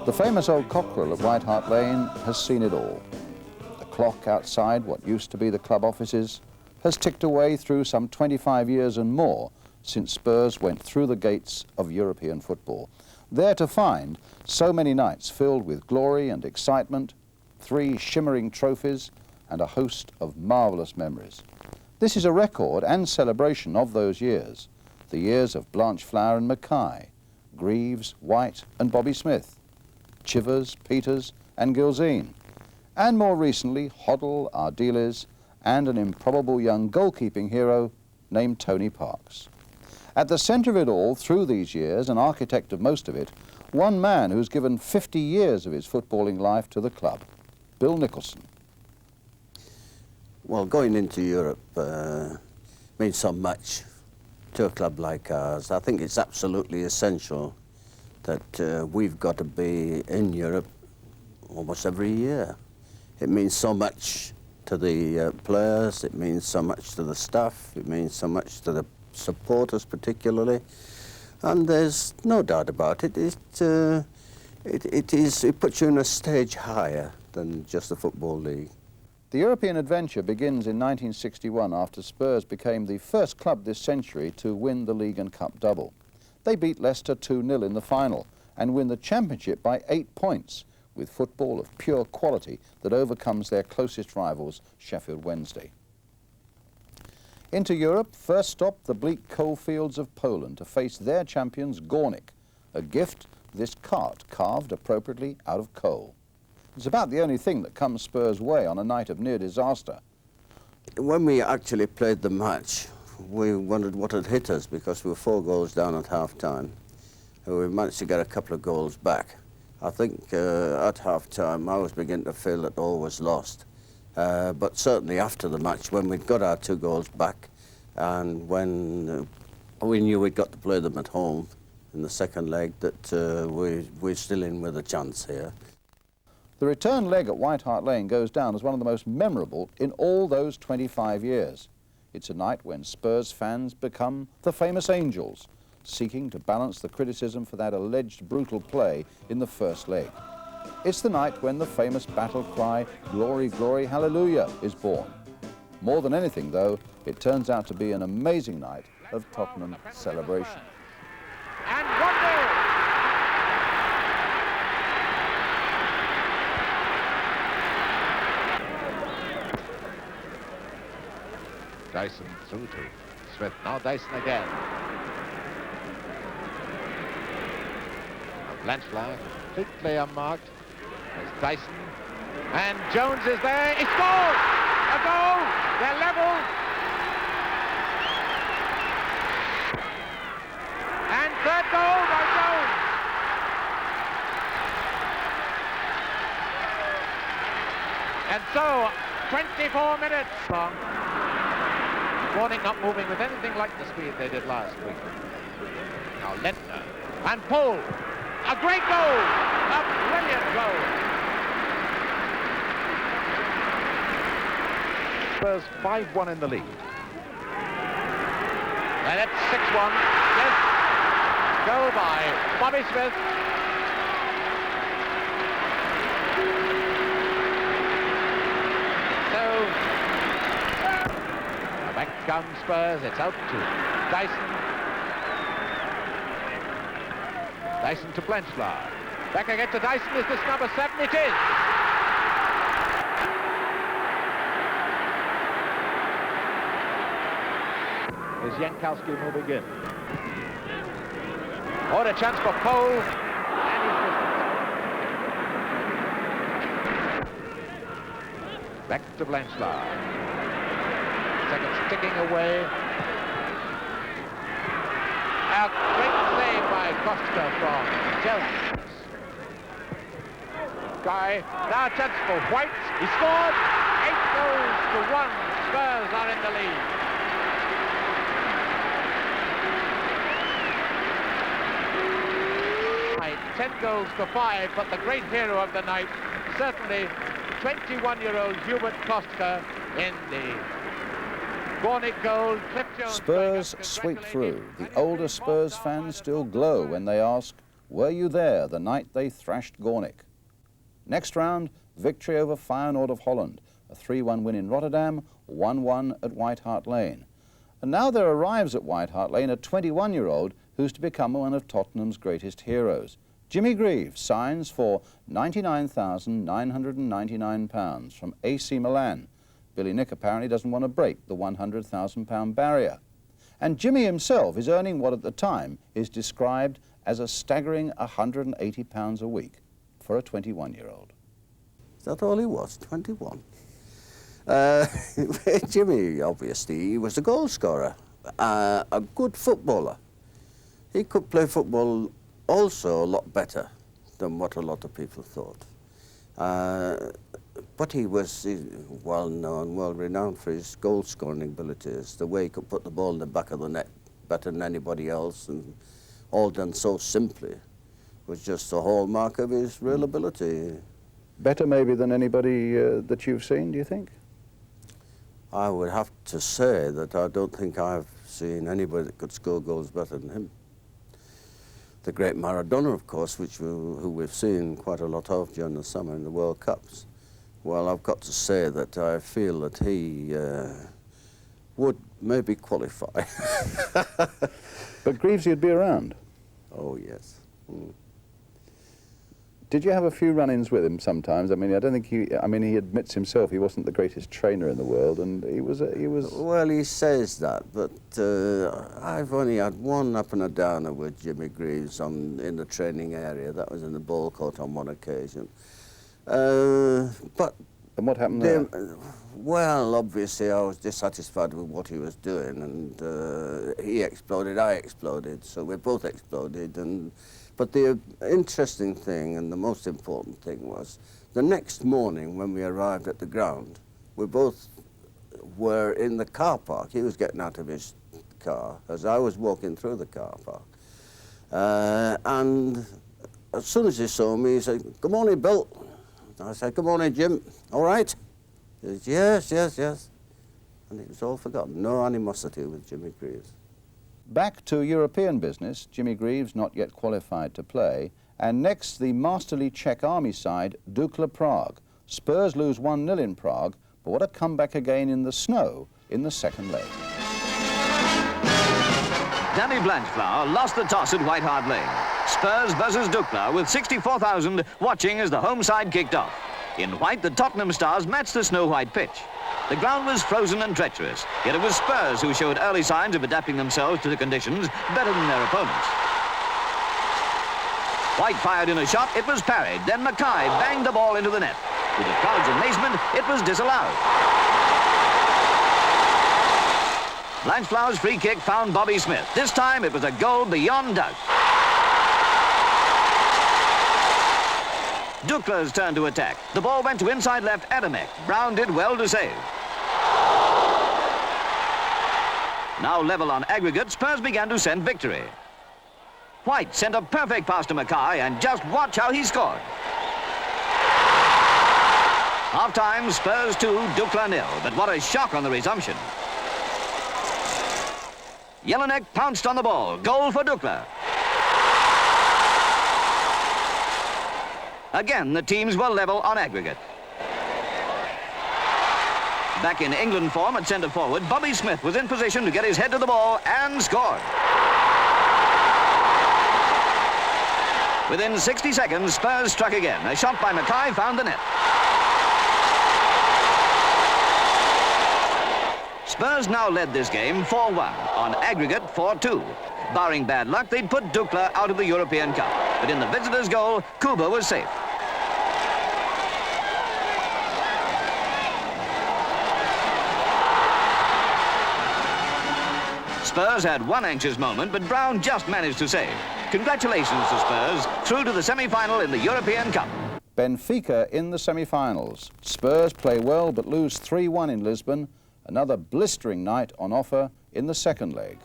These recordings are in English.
The famous old cockerel at White Hart Lane has seen it all. The clock outside what used to be the club offices has ticked away through some 25 years and more since Spurs went through the gates of European football, there to find so many nights filled with glory and excitement, 3 shimmering trophies and a host of marvellous memories. This is a record and celebration of those years, the years of Blanchflower and Mackay, Greaves, White and Bobby Smith, Chivers, Peters and Gilzine, and more recently Hoddle, Ardiles and an improbable young goalkeeping hero named Tony Parks. At the centre of it all, through these years, an architect of most of it, one man who's given 50 years of his footballing life to the club, Bill Nicholson. Well, going into Europe means so much to a club like ours. I think it's absolutely essential that we've got to be in Europe almost every year. It means so much to the players, it means so much to the staff, it means so much to the supporters particularly, and there's no doubt about it. It puts you in a stage higher than just the Football League. The European adventure begins in 1961 after Spurs became the first club this century to win the League and Cup double. They beat Leicester 2-0 in the final and win the championship by 8 points, with football of pure quality that overcomes their closest rivals, Sheffield Wednesday. Into Europe, first stop the bleak coalfields of Poland to face their champions Górnik, a gift, this cart carved appropriately out of coal. It's about the only thing that comes Spurs' way on a night of near disaster. When we actually played the match, we wondered what had hit us because we were 4 goals down at half-time. We managed to get a couple of goals back. I think at half-time I was beginning to feel that all was lost. But certainly after the match, when we'd got our 2 goals back and when we knew we'd got to play them at home in the second leg, that we're still in with a chance here. The return leg at White Hart Lane goes down as one of the most memorable in all those 25 years. It's a night when Spurs fans become the famous Angels, seeking to balance the criticism for that alleged brutal play in the first leg. It's the night when the famous battle cry, "Glory, glory, hallelujah," is born. More than anything, though, it turns out to be an amazing night of Tottenham celebration. And 1-0! Dyson through to Smith. Now Dyson again. Blanchflower completely unmarked. There's Dyson. And Jones is there. He scores! A goal! They're level. And third goal by Jones. And so, 24 minutes long. Górnik not moving with anything like the speed they did last week. Now Lentner and Pohl. A great goal! A brilliant goal! Spurs 5-1 in the lead. And it's 6-1. Yes. Goal by Bobby Smith. Back comes Spurs, it's out to Dyson. Dyson to Blanchflower. Back again to Dyson, is this number 7? It is! Is Jankowski moving in? What a chance for Pohl. And he's back to Blanchflower. Second sticking away. A great save by Costa from Chelsea. Guy, now a chance for White. He scored. 8 goals to 1. Spurs are in the lead. Right, 10 goals to 5, but the great hero of the night, certainly 21-year-old Hubert Kostka in the Górnik goal. Spurs sweep through. The older Spurs fans still glow when they ask, Were you there the night they thrashed Gornik? Next round, victory over Feyenoord of Holland, a 3-1 win in Rotterdam, 1-1 at White Hart Lane. And now there arrives at White Hart Lane a 21-year-old who's to become one of Tottenham's greatest heroes. Jimmy Greaves signs for £99,999 from AC Milan. Billy Nick apparently doesn't want to break the £100,000 barrier. And Jimmy himself is earning what at the time is described as a staggering £180 a week for a 21-year-old. Is that all he was, 21? Jimmy, obviously, he was a goal scorer, a good footballer. He could play football also a lot better than what a lot of people thought. But he was well known, well renowned for his goal scoring abilities, the way he could put the ball in the back of the net better than anybody else, and all done so simply, was just the hallmark of his real ability. Better maybe than anybody that you've seen, do you think? I would have to say that I don't think I've seen anybody that could score goals better than him. The great Maradona, of course, who we've seen quite a lot of during the summer in the World Cups. Well, I've got to say that I feel that he would maybe qualify. But Greaves, you'd be around. Oh, yes. Mm. Did you have a few run-ins with him sometimes? I mean, I don't think he admits himself he wasn't the greatest trainer in the world, and he was... Well, he says that, but I've only had one up and a downer with Jimmy Greaves in the training area. That was in the ball court on one occasion. But... And what happened there? Well, obviously I was dissatisfied with what he was doing, and he exploded, I exploded, so we both exploded. But the interesting thing and the most important thing was the next morning when we arrived at the ground, we both were in the car park. He was getting out of his car as I was walking through the car park. And as soon as he saw me, he said, "Good morning, Bill." I said, "Good morning, Jim. All right?" He said, "Yes, yes, yes." And it was all forgotten. No animosity with Jimmy Greaves. Back to European business, Jimmy Greaves not yet qualified to play, and next the masterly Czech army side, Dukla Prague. Spurs lose 1-0 in Prague, but what a comeback again in the snow in the second leg. Danny Blanchflower lost the toss at White Hart Lane. Spurs versus Dukla with 64,000 watching as the home side kicked off. In white, the Tottenham stars matched the snow-white pitch. The ground was frozen and treacherous, yet it was Spurs who showed early signs of adapting themselves to the conditions better than their opponents. White fired in a shot, it was parried, then Mackay banged the ball into the net. To the crowd's amazement, it was disallowed. Blanchflower's free kick found Bobby Smith. This time it was a goal beyond doubt. Dukla's turn to attack. The ball went to inside left Adamek. Brown did well to save. Now level on aggregate, Spurs began to send victory. White sent a perfect pass to Mackay, and just watch how he scored. Half-time, Spurs 2, Dukla 0, but what a shock on the resumption. Jelinek pounced on the ball. Goal for Dukla. Again, the teams were level on aggregate. Back in England form at centre forward, Bobby Smith was in position to get his head to the ball and scored. Within 60 seconds, Spurs struck again. A shot by Mackay found the net. Spurs now led this game 4-1, on aggregate 4-2. Barring bad luck, they'd put Dukla out of the European Cup. But in the visitors' goal, Kuba was safe. Spurs had one anxious moment, but Brown just managed to save. Congratulations to Spurs, through to the semi-final in the European Cup. Benfica in the semi-finals. Spurs play well but lose 3-1 in Lisbon. Another blistering night on offer in the second leg.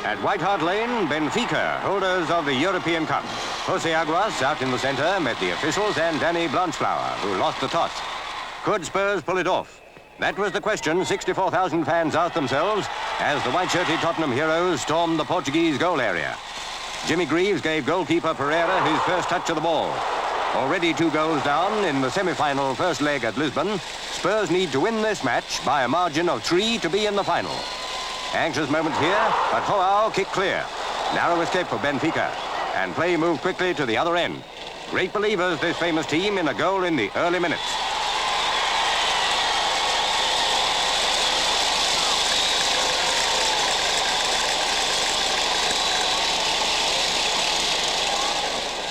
At White Hart Lane, Benfica, holders of the European Cup. Jose Aguas out in the centre met the officials and Danny Blanchflower, who lost the toss. Could Spurs pull it off? That was the question 64,000 fans asked themselves as the white-shirted Tottenham heroes stormed the Portuguese goal area. Jimmy Greaves gave goalkeeper Pereira his first touch of the ball. Already 2 goals down in the semi-final first leg at Lisbon, Spurs need to win this match by a margin of 3 to be in the final. Anxious moment here, but Joao kicked clear. Narrow escape for Benfica, and play moved quickly to the other end. Great believers, this famous team, in a goal in the early minutes.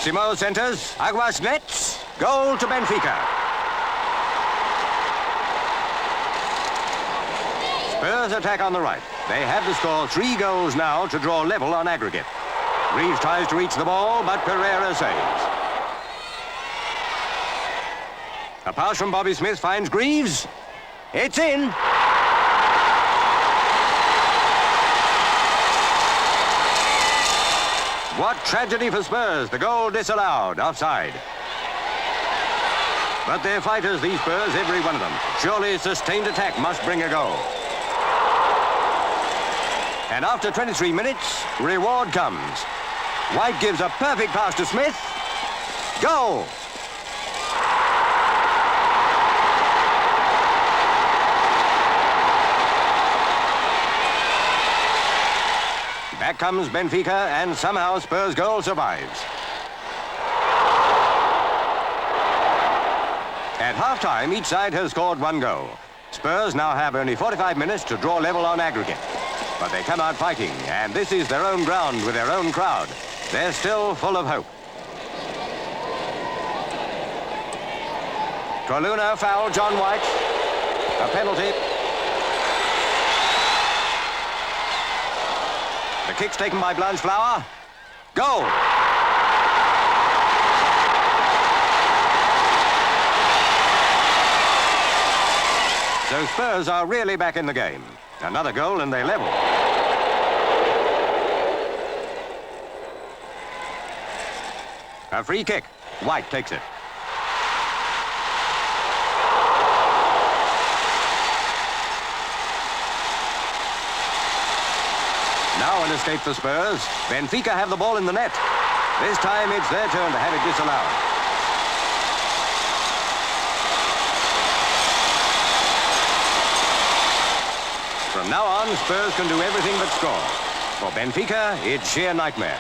Simo centres, Aguas nets, goal to Benfica. Spurs attack on the right. They have to score 3 goals now to draw level on aggregate. Greaves tries to reach the ball, but Pereira saves. A pass from Bobby Smith finds Greaves. It's in. What tragedy for Spurs. The goal disallowed, offside. But they're fighters, these Spurs, every one of them. Surely sustained attack must bring a goal. And after 23 minutes, reward comes. White gives a perfect pass to Smith. Goal! Back comes Benfica, and somehow Spurs' goal survives. At half-time, each side has scored 1 goal. Spurs now have only 45 minutes to draw level on aggregate. But they come out fighting, and this is their own ground with their own crowd. They're still full of hope. Troluna foul John White. A penalty. The kick's taken by Blanchflower. Goal! So Spurs are really back in the game. Another goal and they level. A free kick. White takes it. Now an escape for Spurs. Benfica have the ball in the net. This time it's their turn to have it disallowed. From now on, Spurs can do everything but score. For Benfica, it's sheer nightmare.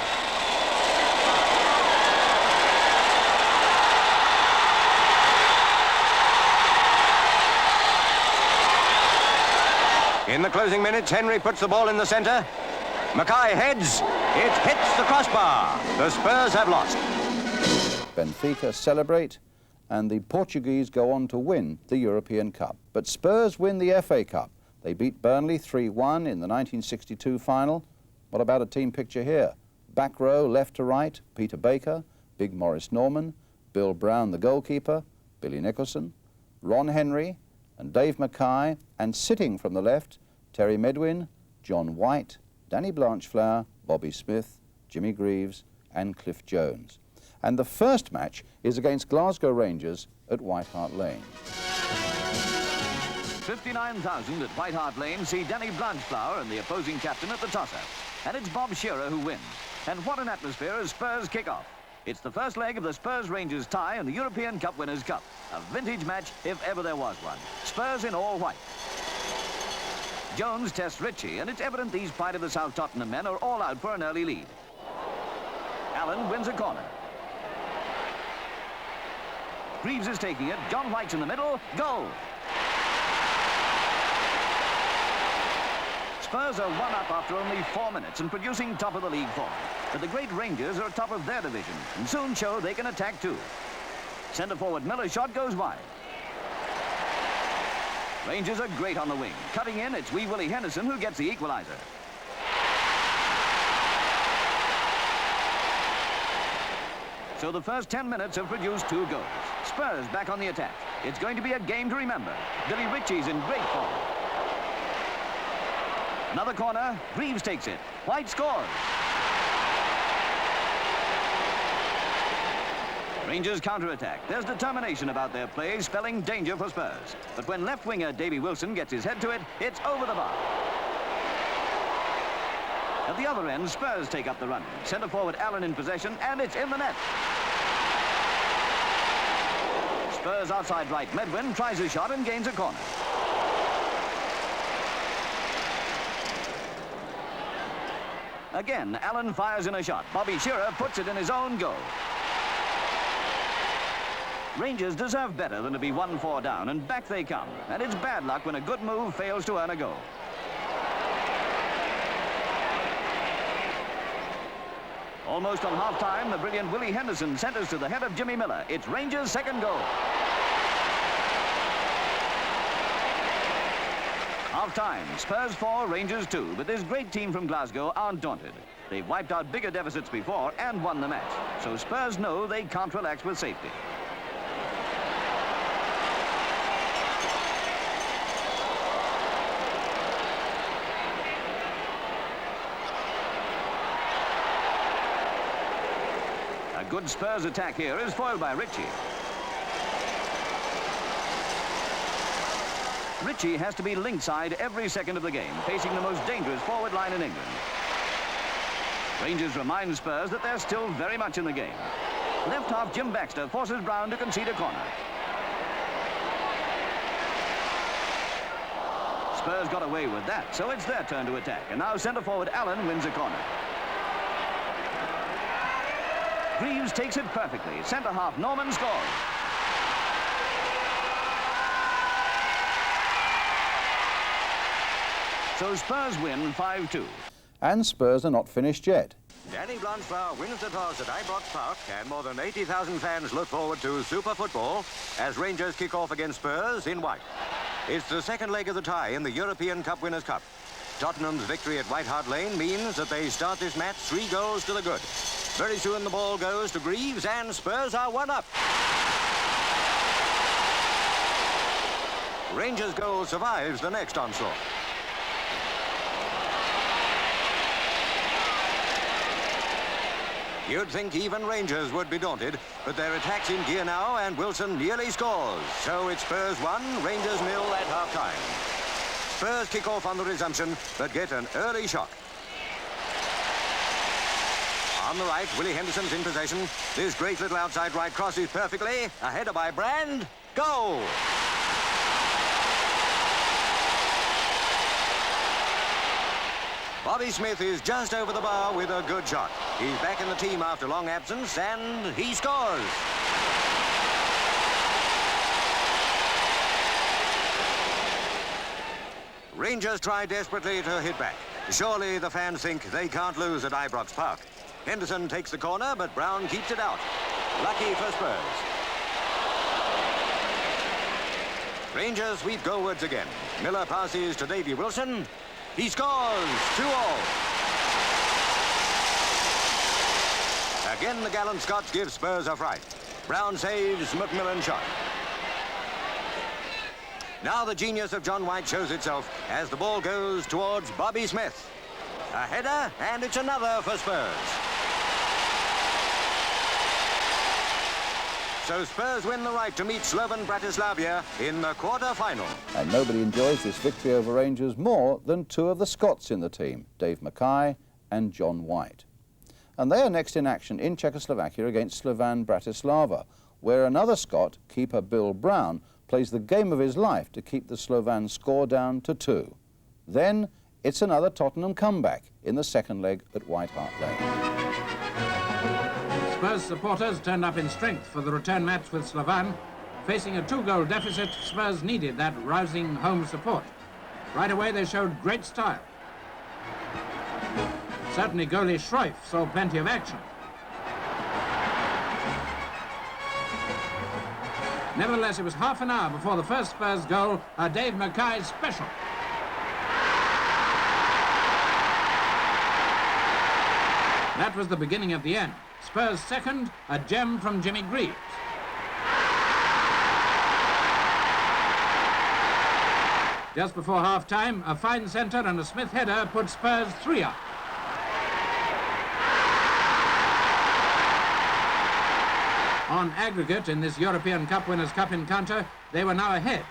In the closing minutes, Henry puts the ball in the centre. Mackay heads. It hits the crossbar. The Spurs have lost. Benfica celebrate, and the Portuguese go on to win the European Cup. But Spurs win the FA Cup. They beat Burnley 3-1 in the 1962 final. What about a team picture here? Back row, left to right, Peter Baker, Big Morris Norman, Bill Brown, the goalkeeper, Billy Nicholson, Ron Henry, and Dave Mackay, and sitting from the left, Terry Medwin, John White, Danny Blanchflower, Bobby Smith, Jimmy Greaves, and Cliff Jones. And the first match is against Glasgow Rangers at White Hart Lane. 59,000 at White Hart Lane see Danny Blanchflower and the opposing captain at the toss-up. And it's Bob Shearer who wins. And what an atmosphere as Spurs kick off. It's the first leg of the Spurs-Rangers tie in the European Cup Winners' Cup. A vintage match if ever there was one. Spurs in all white. Jones tests Ritchie, and it's evident these pride of the South Tottenham men are all out for an early lead. Allen wins a corner. Greaves is taking it. John White's in the middle. Goal! Spurs are 1 up after only 4 minutes and producing top of the league form. But the great Rangers are top of their division and soon show they can attack too. Centre forward Miller's shot goes wide. Rangers are great on the wing. Cutting in, it's wee Willie Henderson who gets the equaliser. So the first 10 minutes have produced 2 goals. Spurs back on the attack. It's going to be a game to remember. Billy Ritchie's in great form. Another corner. Greaves takes it. White scores. Rangers counter-attack. There's determination about their play, spelling danger for Spurs. But when left winger Davy Wilson gets his head to it, it's over the bar. At the other end, Spurs take up the run. Centre forward Allen in possession, and it's in the net. Spurs outside right. Medwin tries a shot and gains a corner. Again, Allen fires in a shot. Bobby Shearer puts it in his own goal. Rangers deserve better than to be 1-4 down, and back they come. And it's bad luck when a good move fails to earn a goal. Almost on half-time, the brilliant Willie Henderson centres to the head of Jimmy Miller. It's Rangers' second goal. Half-time, Spurs 4, Rangers 2, but this great team from Glasgow aren't daunted. They've wiped out bigger deficits before and won the match, so Spurs know they can't relax with safety. A good Spurs attack here is foiled by Ritchie. Ritchie has to be link side every second of the game, facing the most dangerous forward line in England. Rangers remind Spurs that they're still very much in the game. Left half Jim Baxter forces Brown to concede a corner. Spurs got away with that, so it's their turn to attack. And now centre forward Allen wins a corner. Greaves takes it perfectly. Centre half Norman scores. So Spurs win 5-2. And Spurs are not finished yet. Danny Blanchflower wins the toss at Ibrox Park, and more than 80,000 fans look forward to super football as Rangers kick off against Spurs in white. It's the second leg of the tie in the European Cup Winners' Cup. Tottenham's victory at White Hart Lane means that they start this match 3 goals to the good. Very soon the ball goes to Greaves, and Spurs are 1 up. Rangers' goal survives the next onslaught. You'd think even Rangers would be daunted, but their attack's in gear now, and Wilson nearly scores. So it's Spurs 1, Rangers 0 at half-time. Spurs kick off on the resumption, but get an early shock. On the right, Willie Henderson's in possession. This great little outside right crosses perfectly. A header by Brand. Goal! Bobby Smith is just over the bar with a good shot. He's back in the team after long absence, and he scores. Rangers try desperately to hit back. Surely the fans think they can't lose at Ibrox Park. Henderson takes the corner, but Brown keeps it out. Lucky for Spurs. Rangers sweep goalwards again. Miller passes to Davy Wilson. He scores, 2-all. Again, the gallant Scots give Spurs a fright. Brown saves Macmillan's shot. Now the genius of John White shows itself as the ball goes towards Bobby Smith. A header, and it's another for Spurs. So Spurs win the right to meet Slovan Bratislava in the quarter-final. And nobody enjoys this victory over Rangers more than 2 of the Scots in the team, Dave Mackay and John White. And they are next in action in Czechoslovakia against Slovan Bratislava, where another Scot, keeper Bill Brown, plays the game of his life to keep the Slovan score down to 2. Then it's another Tottenham comeback in the second leg at White Hart Lane. Spurs supporters turned up in strength for the return match with Slovan. Facing a 2-goal deficit, Spurs needed that rousing home support. Right away they showed great style. Certainly goalie Schroif saw plenty of action. Nevertheless, it was half an hour before the first Spurs goal, a Dave Mackay special. That was the beginning of the end. Spurs second, a gem from Jimmy Greaves. Just before half-time, a fine centre and a Smith header put Spurs 3 up. On aggregate in this European Cup Winners' Cup encounter, they were now ahead.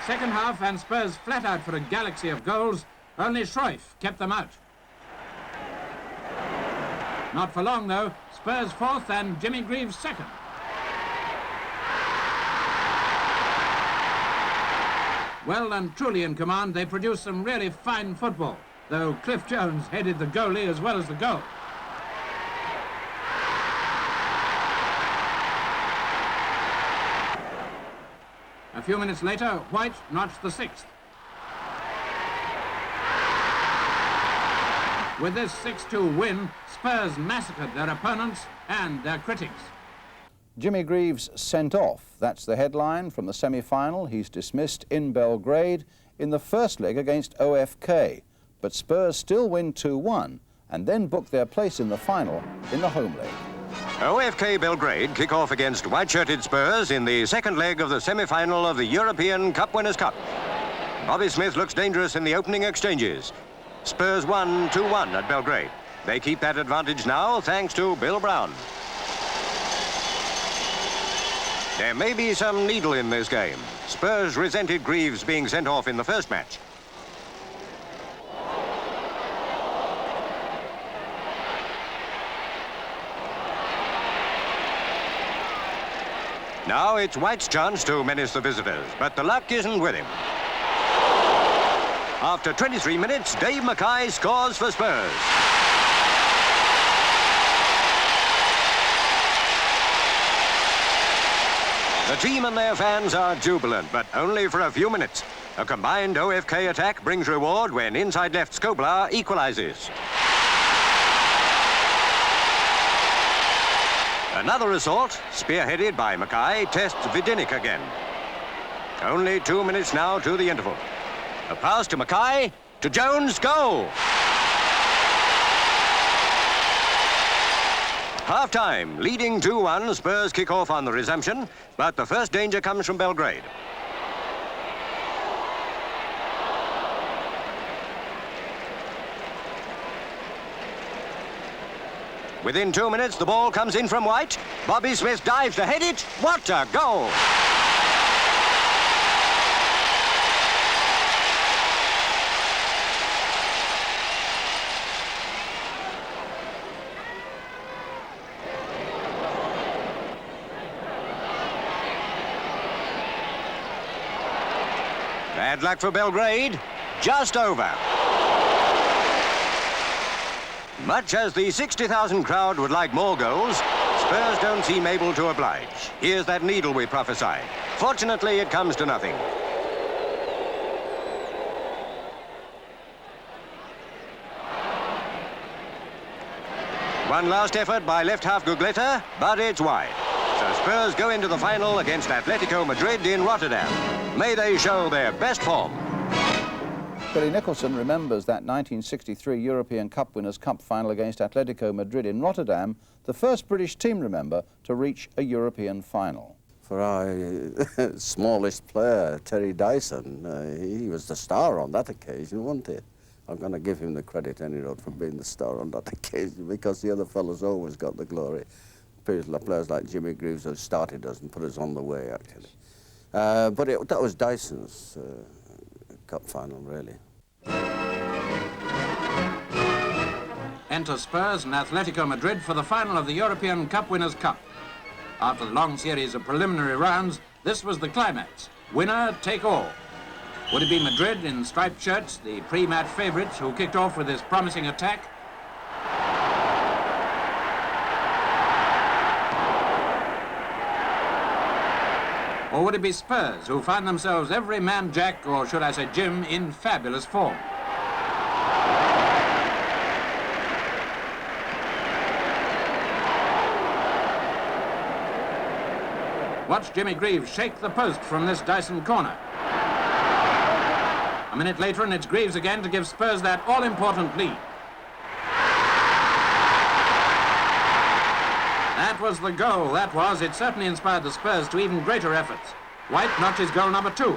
Second half and Spurs flat out for a galaxy of goals, only Schroif kept them out. Not for long, though. Spurs fourth and Jimmy Greaves second. Well and truly in command, they produced some really fine football, though Cliff Jones headed the goalie as well as the goal. A few minutes later, White notched the sixth. With this 6-2 win, Spurs massacred their opponents and their critics. Jimmy Greaves sent off. That's the headline from the semi-final. He's dismissed in Belgrade in the first leg against OFK. But Spurs still win 2-1 and then book their place in the final in the home leg. OFK Belgrade kick off against white-shirted Spurs in the second leg of the semi-final of the European Cup Winners' Cup. Bobby Smith looks dangerous in the opening exchanges. Spurs won 2-1 at Belgrade. They keep that advantage now thanks to Bill Brown. There may be some needle in this game. Spurs resented Greaves being sent off in the first match. Now it's White's chance to menace the visitors, but the luck isn't with him. After 23 minutes, Dave Mackay scores for Spurs. The team and their fans are jubilant, but only for a few minutes. A combined OFK attack brings reward when inside left Skoblar equalizes. Another assault, spearheaded by Mackay, tests Vidinik again. Only 2 minutes now to the interval. A pass to Mackay, to Jones, goal! Half-time, leading 2-1, Spurs kick off on the resumption, but the first danger comes from Belgrade. Within 2 minutes, the ball comes in from White. Bobby Smith dives to head it. What a goal! Bad luck for Belgrade. Just over. Much as the 60,000 crowd would like more goals, Spurs don't seem able to oblige. Here's that needle we prophesied. Fortunately, it comes to nothing. One last effort by left half Gugletta, but it's wide. So Spurs go into the final against Atletico Madrid in Rotterdam. May they show their best form. Billy Nicholson remembers that 1963 European Cup Winners' Cup final against Atletico Madrid in Rotterdam, the first British team, remember, to reach a European final. For our smallest player, Terry Dyson, he was the star on that occasion, wasn't he? I'm going to give him the credit, any road, for being the star on that occasion, because the other fellows always got the glory. Players like Jimmy Greaves have started us and put us on the way, actually. But that was Dyson's cup final, really. Enter Spurs and Atletico Madrid for the final of the European Cup Winners' Cup. After the long series of preliminary rounds, this was the climax. Winner take all. Would it be Madrid in striped shirts, the pre-match favourites who kicked off with this promising attack? Or would it be Spurs who found themselves every man Jack, or should I say Jim, in fabulous form? Watch Jimmy Greaves shake the post from this Dyson corner. A minute later and it's Greaves again to give Spurs that all-important lead. That was the goal, that was. It certainly inspired the Spurs to even greater efforts. White notches goal number 2.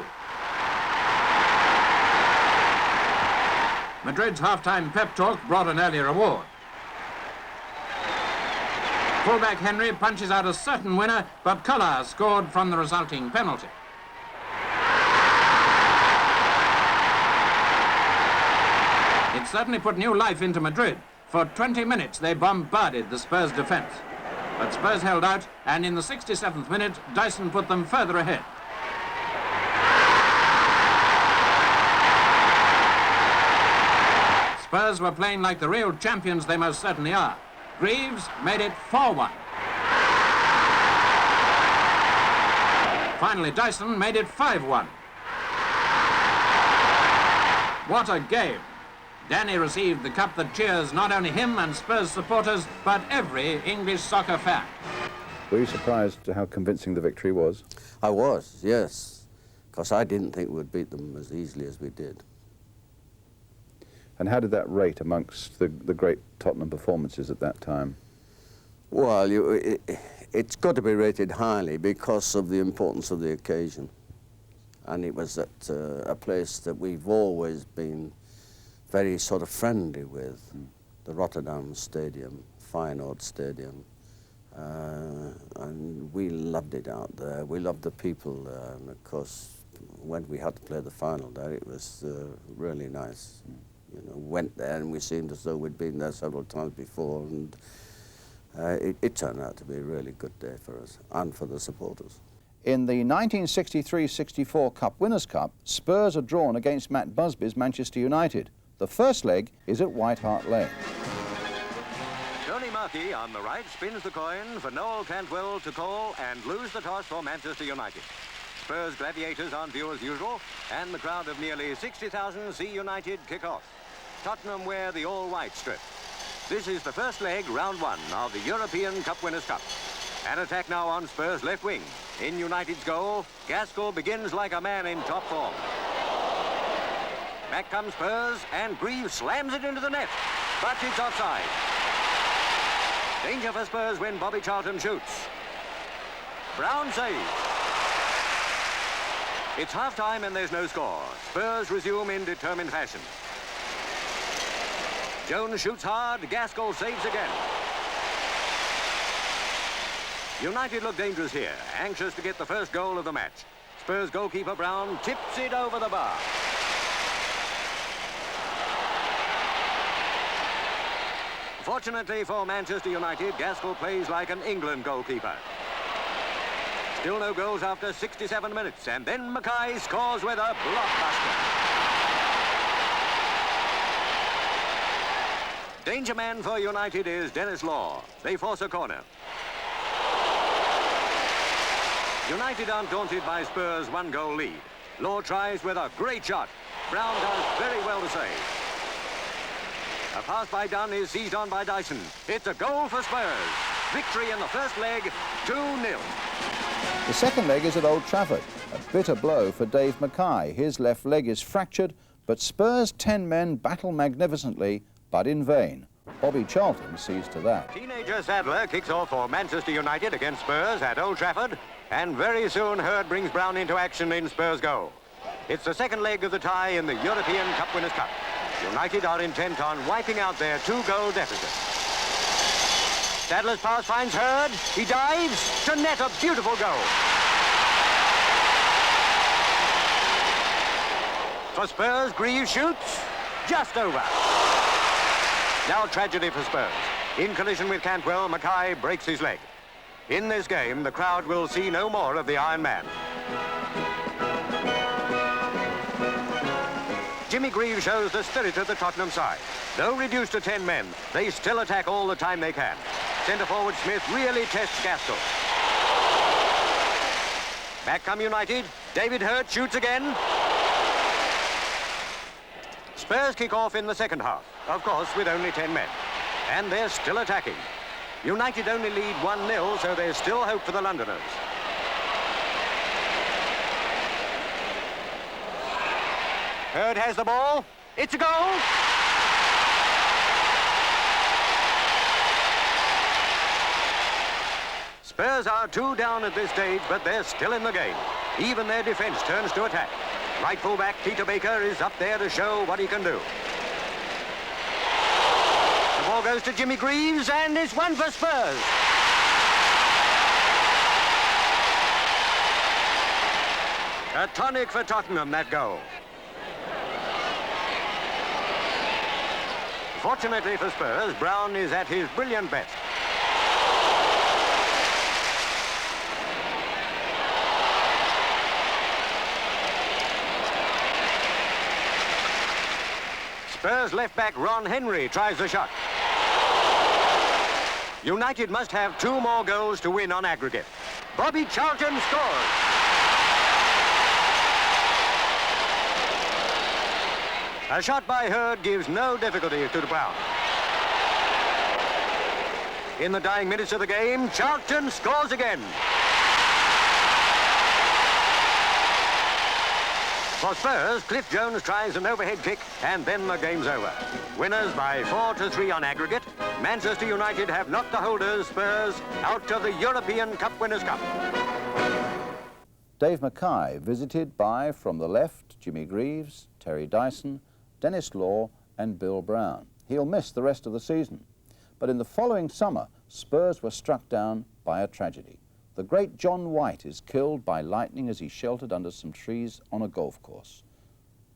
Madrid's half-time pep talk brought an early reward. Fullback Henry punches out a certain winner, but Collar scored from the resulting penalty. It certainly put new life into Madrid, For 20 minutes, they bombarded the Spurs defence. But Spurs held out, and in the 67th minute, Dyson put them further ahead. Spurs were playing like the real champions they most certainly are. Greaves made it 4-1. Finally, Dyson made it 5-1. What a game. Danny received the cup that cheers not only him and Spurs supporters, but every English soccer fan. Were you surprised at how convincing the victory was? I was, yes, because I didn't think we'd beat them as easily as we did. And how did that rate amongst the great Tottenham performances at that time? Well, it's got to be rated highly because of the importance of the occasion. And it was at a place that we've always been very sort of friendly with, the Rotterdam Stadium, Feyenoord Stadium. And we loved it out there. We loved the people there. And of course, when we had to play the final there, it was really nice. You know, went there and we seemed as though we'd been there several times before, and it turned out to be a really good day for us and for the supporters. In the 1963-64 Cup Winners' Cup, Spurs are drawn against Matt Busby's Manchester United. The first leg is at White Hart Lane. Tony Markey on the right spins the coin for Noel Cantwell to call and lose the toss for Manchester United. Spurs gladiators on view as usual, and the crowd of nearly 60,000 see United kick off. Tottenham wear the all-white strip. This is the first leg, round one, of the European Cup Winners' Cup. An attack now on Spurs' left wing. In United's goal, Gaskell begins like a man in top form. Back comes Spurs, and Greaves slams it into the net, but it's offside. Danger for Spurs when Bobby Charlton shoots. Brown saves. It's half-time and there's no score. Spurs resume in determined fashion. Jones shoots hard, Gaskell saves again. United look dangerous here, anxious to get the first goal of the match. Spurs goalkeeper Brown tips it over the bar. Fortunately for Manchester United, Gaskell plays like an England goalkeeper. Still no goals after 67 minutes, and then Mackay scores with a blockbuster. Danger man for United is Dennis Law. They force a corner. United aren't daunted by Spurs' one-goal lead. Law tries with a great shot. Brown does very well to save. A pass by Dunn is seized on by Dyson. It's a goal for Spurs. Victory in the first leg, 2-0. The second leg is at Old Trafford. A bitter blow for Dave Mackay. His left leg is fractured, but Spurs' 10 men battle magnificently, but in vain. Bobby Charlton sees to that. Teenager Sadler kicks off for Manchester United against Spurs at Old Trafford, and very soon Hurd brings Brown into action in Spurs' goal. It's the second leg of the tie in the European Cup Winners' Cup. United are intent on wiping out their 2-goal deficit. Sadler's pass finds Hurd. He dives to net a beautiful goal. For Spurs, Greaves shoots. Just over. Now tragedy for Spurs. In collision with Cantwell, Mackay breaks his leg. In this game, the crowd will see no more of the Iron Man. Jimmy Greaves shows the spirit of the Tottenham side. Though reduced to 10 men, they still attack all the time they can. Centre-forward Smith really tests Gaskell. Back come United. David Hurt shoots again. Spurs kick off in the second half, of course with only 10 men. And they're still attacking. United only lead 1-0, so there's still hope for the Londoners. Hurd has the ball. It's a goal. Spurs are 2 down at this stage, but they're still in the game. Even their defence turns to attack. Right full-back Peter Baker is up there to show what he can do. The ball goes to Jimmy Greaves, and it's one for Spurs. A tonic for Tottenham, that goal. Fortunately for Spurs, Brown is at his brilliant best. Spurs left-back Ron Henry tries the shot. United must have 2 more goals to win on aggregate. Bobby Charlton scores. A shot by Hurd gives no difficulty to the Brown. In the dying minutes of the game, Charlton scores again. For Spurs, Cliff Jones tries an overhead kick, and then the game's over. Winners by 4-3 on aggregate, Manchester United have knocked the holders, Spurs, out of the European Cup Winners' Cup. Dave Mackay, visited by, from the left, Jimmy Greaves, Terry Dyson, Dennis Law and Bill Brown. He'll miss the rest of the season. But in the following summer, Spurs were struck down by a tragedy. The great John White is killed by lightning as he sheltered under some trees on a golf course.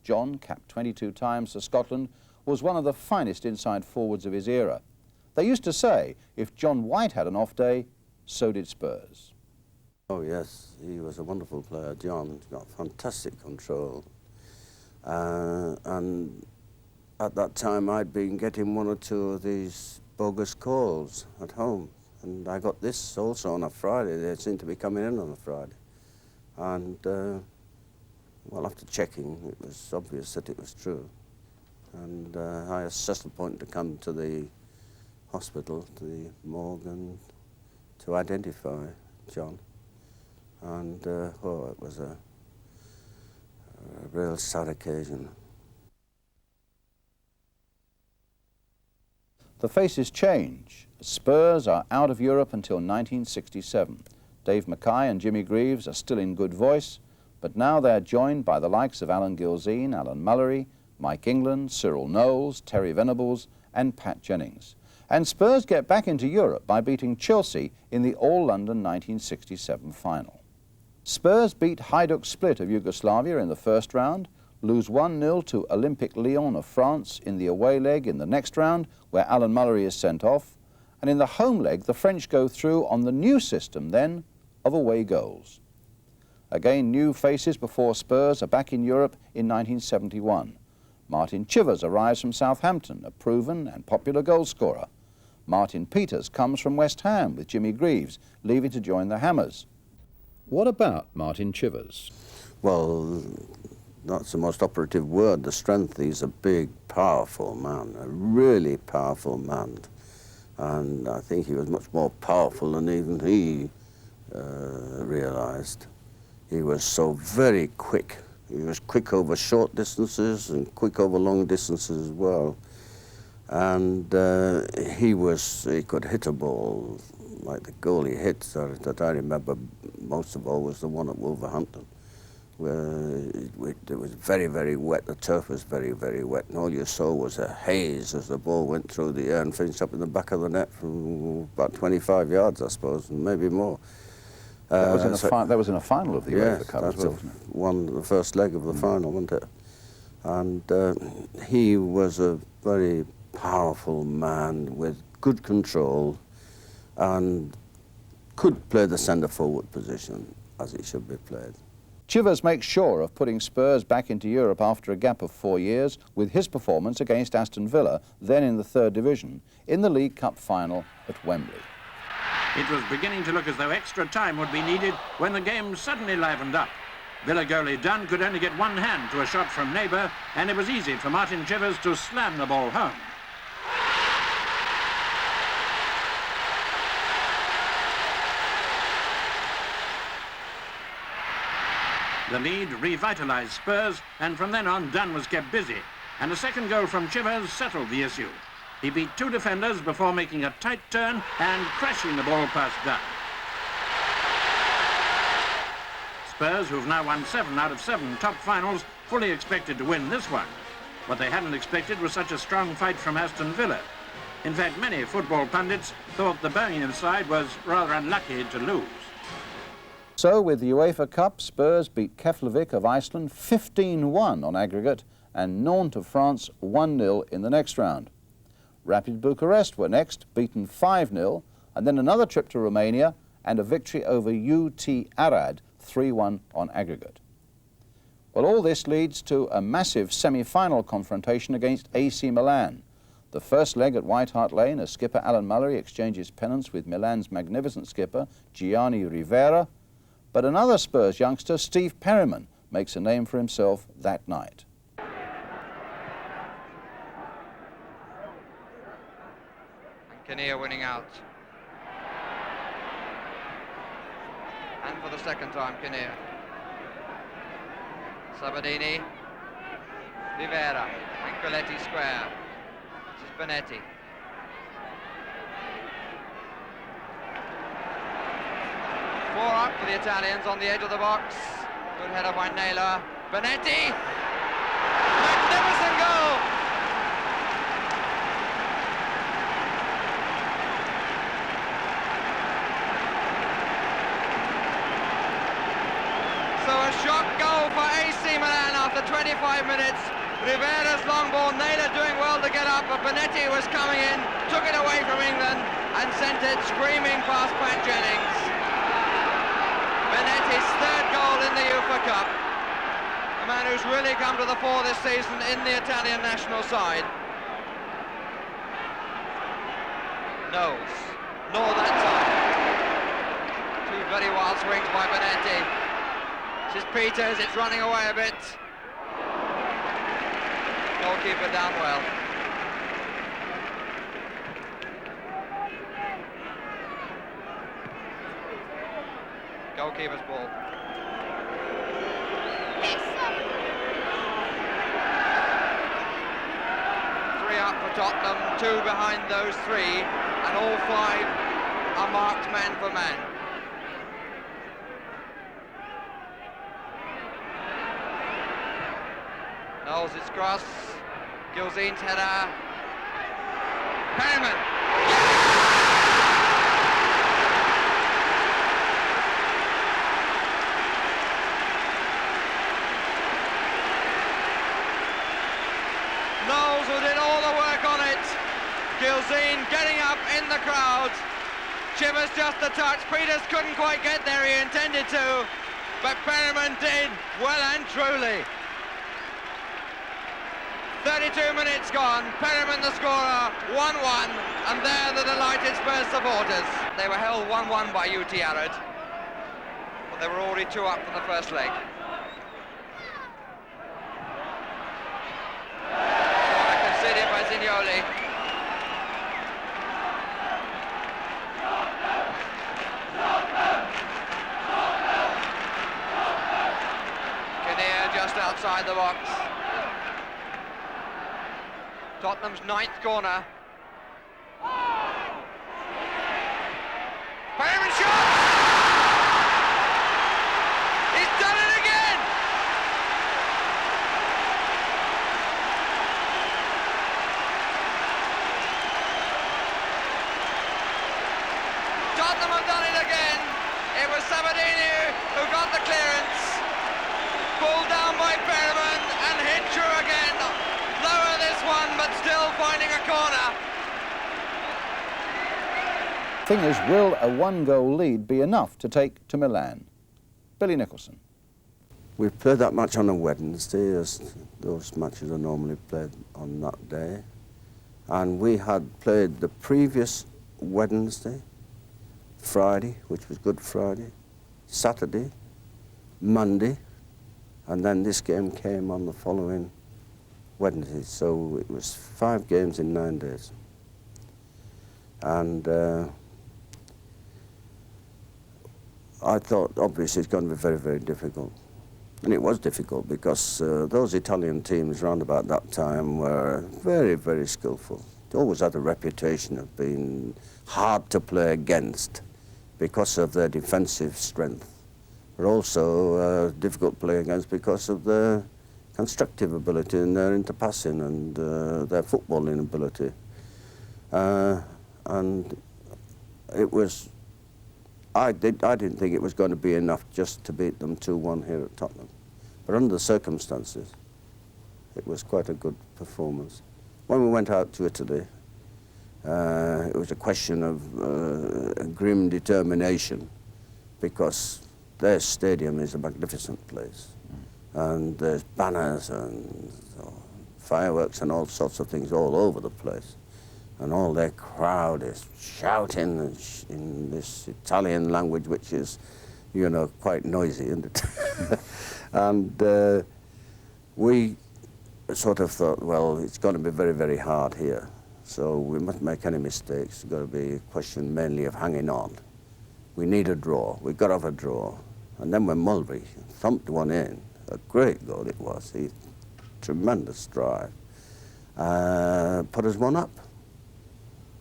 John, capped 22 times for Scotland, was one of the finest inside forwards of his era. They used to say, if John White had an off day, so did Spurs. Oh yes, he was a wonderful player, John. He's got fantastic control. And at that time I'd been getting 1 or 2 of these bogus calls at home. And I got this also on a Friday. They seemed to be coming in on a Friday. And, well, after checking, it was obvious that it was true. And I asked Cecil Point to come to the hospital, to the morgue, and to identify John. And, oh, it was a real sad occasion. The faces change. Spurs are out of Europe until 1967. Dave Mackay and Jimmy Greaves are still in good voice, but now they're joined by the likes of Alan Gilzean, Alan Mullery, Mike England, Cyril Knowles, Terry Venables and Pat Jennings. And Spurs get back into Europe by beating Chelsea in the All-London 1967 final. Spurs beat Hajduk Split of Yugoslavia in the first round, lose 1-0 to Olympique Lyon of France in the away leg in the next round, where Alan Mullery is sent off, and in the home leg the French go through on the new system then of away goals. Again, new faces before Spurs are back in Europe in 1971. Martin Chivers arrives from Southampton, a proven and popular goalscorer. Martin Peters comes from West Ham with Jimmy Greaves, leaving to join the Hammers. What about Martin Chivers? Well, that's the most operative word, the strength. He's a big, powerful man, a really powerful man. And I think he was much more powerful than even he realized. He was so very quick. He was quick over short distances and quick over long distances as well. And he could hit a ball like the goal he hit that I remember most of all was the one at Wolverhampton, where it was very, very wet. The turf was very, very wet, and all you saw was a haze as the ball went through the air and finished up in the back of the net from about 25 yards, I suppose, and maybe more. That was in a final of the UEFA Cup as well, wasn't it? The first leg of the final, wasn't it? And he was a very powerful man with good control and could play the centre-forward position as it should be played. Chivers makes sure of putting Spurs back into Europe after a gap of 4 years with his performance against Aston Villa, then in the 3rd Division, in the League Cup final at Wembley. It was beginning to look as though extra time would be needed when the game suddenly livened up. Villa goalie Dunn could only get one hand to a shot from neighbour, and it was easy for Martin Chivers to slam the ball home. The lead revitalised Spurs, and from then on Dunn was kept busy, and a second goal from Chivers settled the issue. He beat 2 defenders before making a tight turn and crashing the ball past Dunn. Spurs, who've now won 7 out of 7 top finals, fully expected to win this one. What they hadn't expected was such a strong fight from Aston Villa. In fact, many football pundits thought the Birmingham side was rather unlucky to lose. So with the UEFA Cup, Spurs beat Keflavik of Iceland 15-1 on aggregate and Nantes of France 1-0 in the next round. Rapid Bucharest were next, beaten 5-0, and then another trip to Romania and a victory over UT Arad, 3-1 on aggregate. Well, all this leads to a massive semi-final confrontation against AC Milan. The first leg at White Hart Lane, as skipper Alan Mullery exchanges pennants with Milan's magnificent skipper Gianni Rivera, but another Spurs youngster, Steve Perryman, makes a name for himself that night. Kinnear winning out. And for the second time, Kinnear. Sabadini, Rivera, and Coletti square. This is Benetti. Four up for the Italians on the edge of the box. Good header by Naylor. Benetti! Magnificent goal! So a shock goal for AC Milan after 25 minutes. Rivera's long ball, Naylor doing well to get up, but Benetti was coming in, took it away from England and sent it screaming past Pat Jennings. Benetti's third goal in the UEFA Cup. A man who's really come to the fore this season in the Italian national side. Knowles, nor that time. Two very wild swings by Benetti. This is Peters, it's running away a bit. Goalkeeper down well. Goalkeeper's ball. Three up for Tottenham, two behind those three, and all five are marked man for man. Knowles, it's cross. Gilzean's header. Perryman. Knowles who did all the work on it. Gilzean getting up in the crowd. Chivers just a touch. Peters couldn't quite get there, he intended to, but Perryman did well and truly. 32 minutes gone, Perryman the scorer, 1-1, and there the delighted Spurs supporters. They were held 1-1 by UT Arad, but they were already 2 up for the first leg. Corner conceded by Zignoli. Kinnear just outside the box. Tottenham's 9th corner. Perryman shot! He's done it again! Tottenham have done it again. It was Sabadini who got the clearance. Pulled down by Perryman and hit through again. Lower this one, but still finding a corner. Thing is, will a 1-goal lead be enough to take to Milan? Billy Nicholson. We played that match on a Wednesday, as those matches are normally played on that day. And we had played the previous Wednesday, Friday, which was Good Friday, Saturday, Monday, and then this game came on the following Wednesday, so it was 5 games in 9 days. And I thought, obviously, it's going to be very, very difficult. And it was difficult because those Italian teams round about that time were very, very skillful. They always had a reputation of being hard to play against because of their defensive strength, but also difficult to play against because of their constructive ability and their interpassing and their footballing ability. And it was, I didn't think it was going to be enough just to beat them 2-1 here at Tottenham. But under the circumstances, it was quite a good performance. When we went out to Italy, It was a question of grim determination, because their stadium is a magnificent place, and there's banners and fireworks and all sorts of things all over the place, and all their crowd is shouting in this Italian language, which is, you know, quite noisy, isn't it? And we sort of thought, well, it's going to be very, very hard here, so we mustn't make any mistakes. It's got to be a question mainly of hanging on. We need a draw. We got off a draw. And then when Mulberry thumped one in, a great goal it was, tremendous drive, put us one up.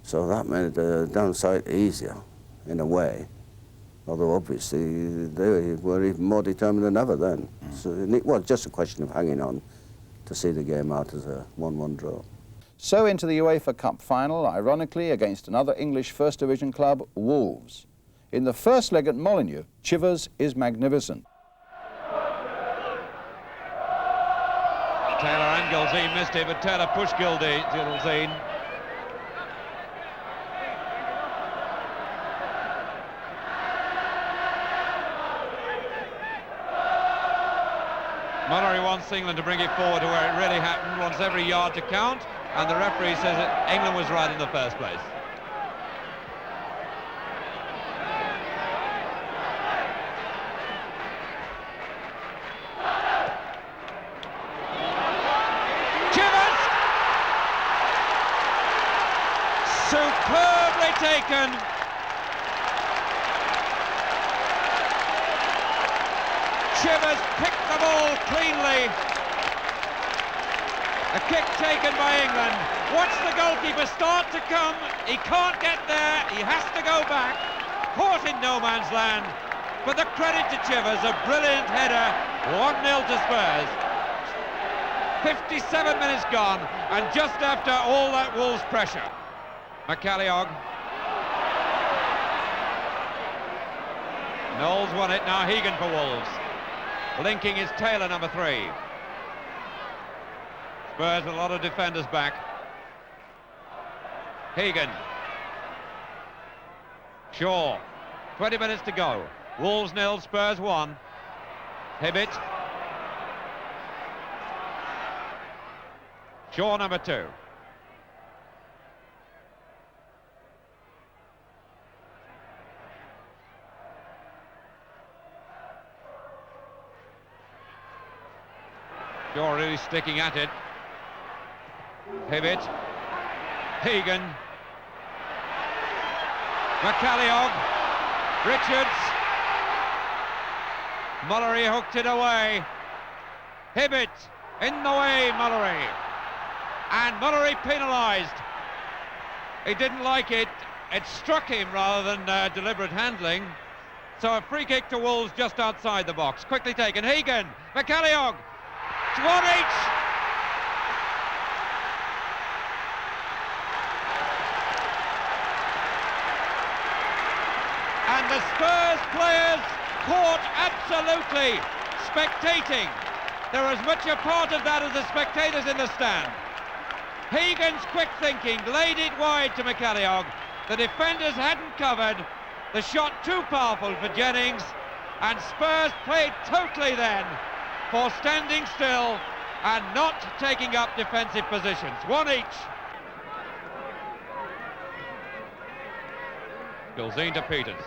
So that made the downside easier, in a way. Although obviously they were even more determined than ever then. So it was just a question of hanging on to see the game out as a 1-1 draw. So into the UEFA Cup final, ironically, against another English First Division club, Wolves. In the first leg at Molineux, Chivers is magnificent. Taylor and Gilzine missed it, but Taylor pushed Gilzine. Mullery wants England to bring it forward to where it really happened, wants every yard to count, and the referee says that England was right in the first place. Chivers! Superbly taken. Chivers picked the ball cleanly. A kick taken by England. Watch the goalkeeper start to come. He can't get there. He has to go back. Caught in no man's land. But the credit to Chivers, a brilliant header. 1-0 to Spurs. 57 minutes gone, and just after all that Wolves pressure. McCalliog. Knowles won it, now Hegan for Wolves. Linking is Taylor, number 3. Spurs with a lot of defenders back. Hegan. Shaw. 20 minutes to go. Wolves 0, Spurs 1. Hibbett. Shaw, number 2. Shaw really sticking at it. Hibbett. Hegan. McCalliog. Richards. Mullery hooked it away. Hibbett in the way, Mullery. And Mullery penalised. He didn't like it. It struck him rather than deliberate handling. So a free kick to Wolves just outside the box. Quickly taken. Hegan. McCalliog. It's 1 each. And the Spurs players caught absolutely spectating. They're as much a part of that as the spectators in the stand. Hegan's quick thinking laid it wide to McCalliog. The defenders hadn't covered. The shot too powerful for Jennings, and Spurs played totally then for standing still and not taking up defensive positions. 1 each. Gilzine to Peters.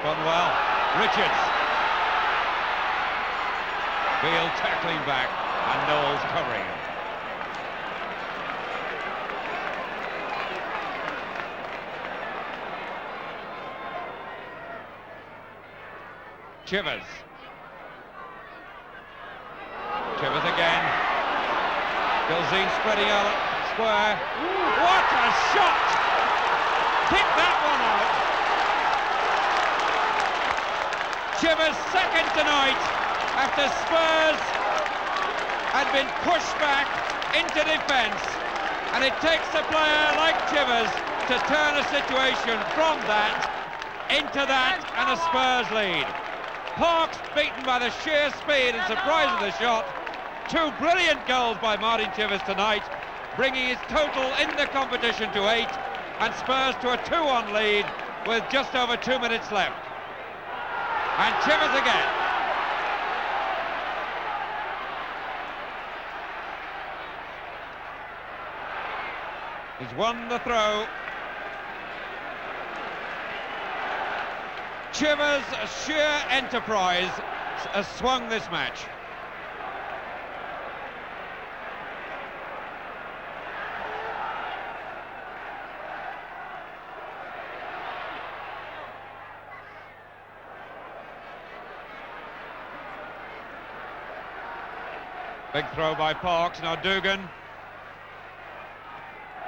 Spun well. Richards. Beale tackling back, and Knowles covering him. Chivers. Chivers again. Gilzine spreading out square. What a shot! Hit that one out. Chivers second tonight after Spurs had been pushed back into defence, and it takes a player like Chivers to turn a situation from that into that and a Spurs lead. Parks beaten by the sheer speed and surprise of the shot. 2 brilliant goals by Martin Chivers tonight. bringing his total in the competition to 8, and Spurs to a 2-1 lead with just over 2 minutes left. And Chivers again. He's won the throw. Chivers' sheer enterprise has swung this match. Big throw by Parks, now Dugan.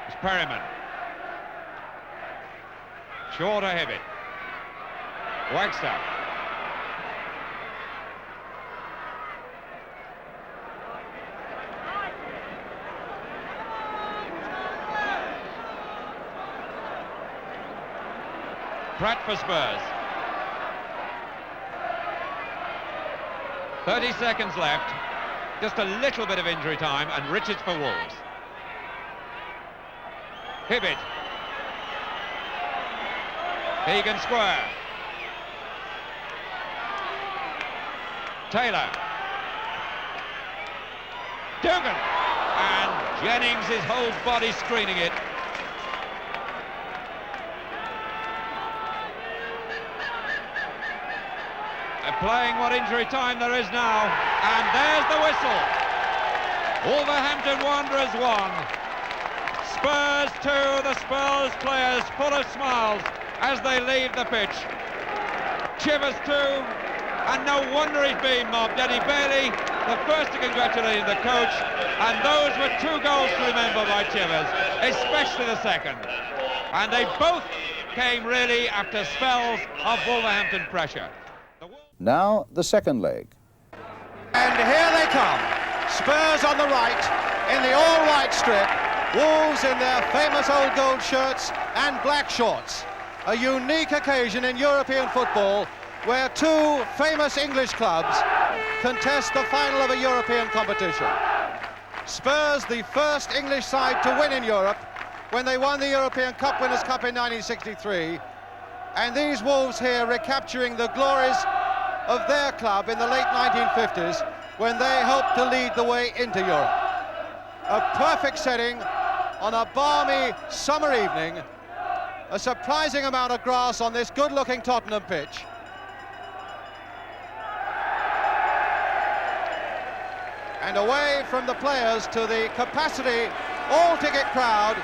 It's Perryman. Short or heavy. Wagstaff. Pratt for Spurs. 30 seconds left. Just a little bit of injury time, and Richards for Wolves. Hibbett. Egan square. Taylor. Dugan. And Jennings, his whole body screening it. They're playing what injury time there is now. And there's the whistle. Wolverhampton Wanderers 1. Spurs 2, the Spurs players full of smiles as they leave the pitch. Chivers 2, and no wonder he's been mobbed. Eddie Bailey, the first to congratulate the coach, and those were 2 goals to remember by Chivers, especially the second. And they both came really after spells of Wolverhampton pressure. Now the second leg. And here they come. Spurs on the right, in the all-white strip. Wolves in their famous old gold shirts and black shorts. A unique occasion in European football where 2 famous English clubs contest the final of a European competition. Spurs, the first English side to win in Europe when they won the European Cup Winners' Cup in 1963. And these Wolves here recapturing the glories of their club in the late 1950s when they helped to lead the way into Europe. A perfect setting on a balmy summer evening, a surprising amount of grass on this good-looking Tottenham pitch. And away from the players to the capacity all-ticket crowd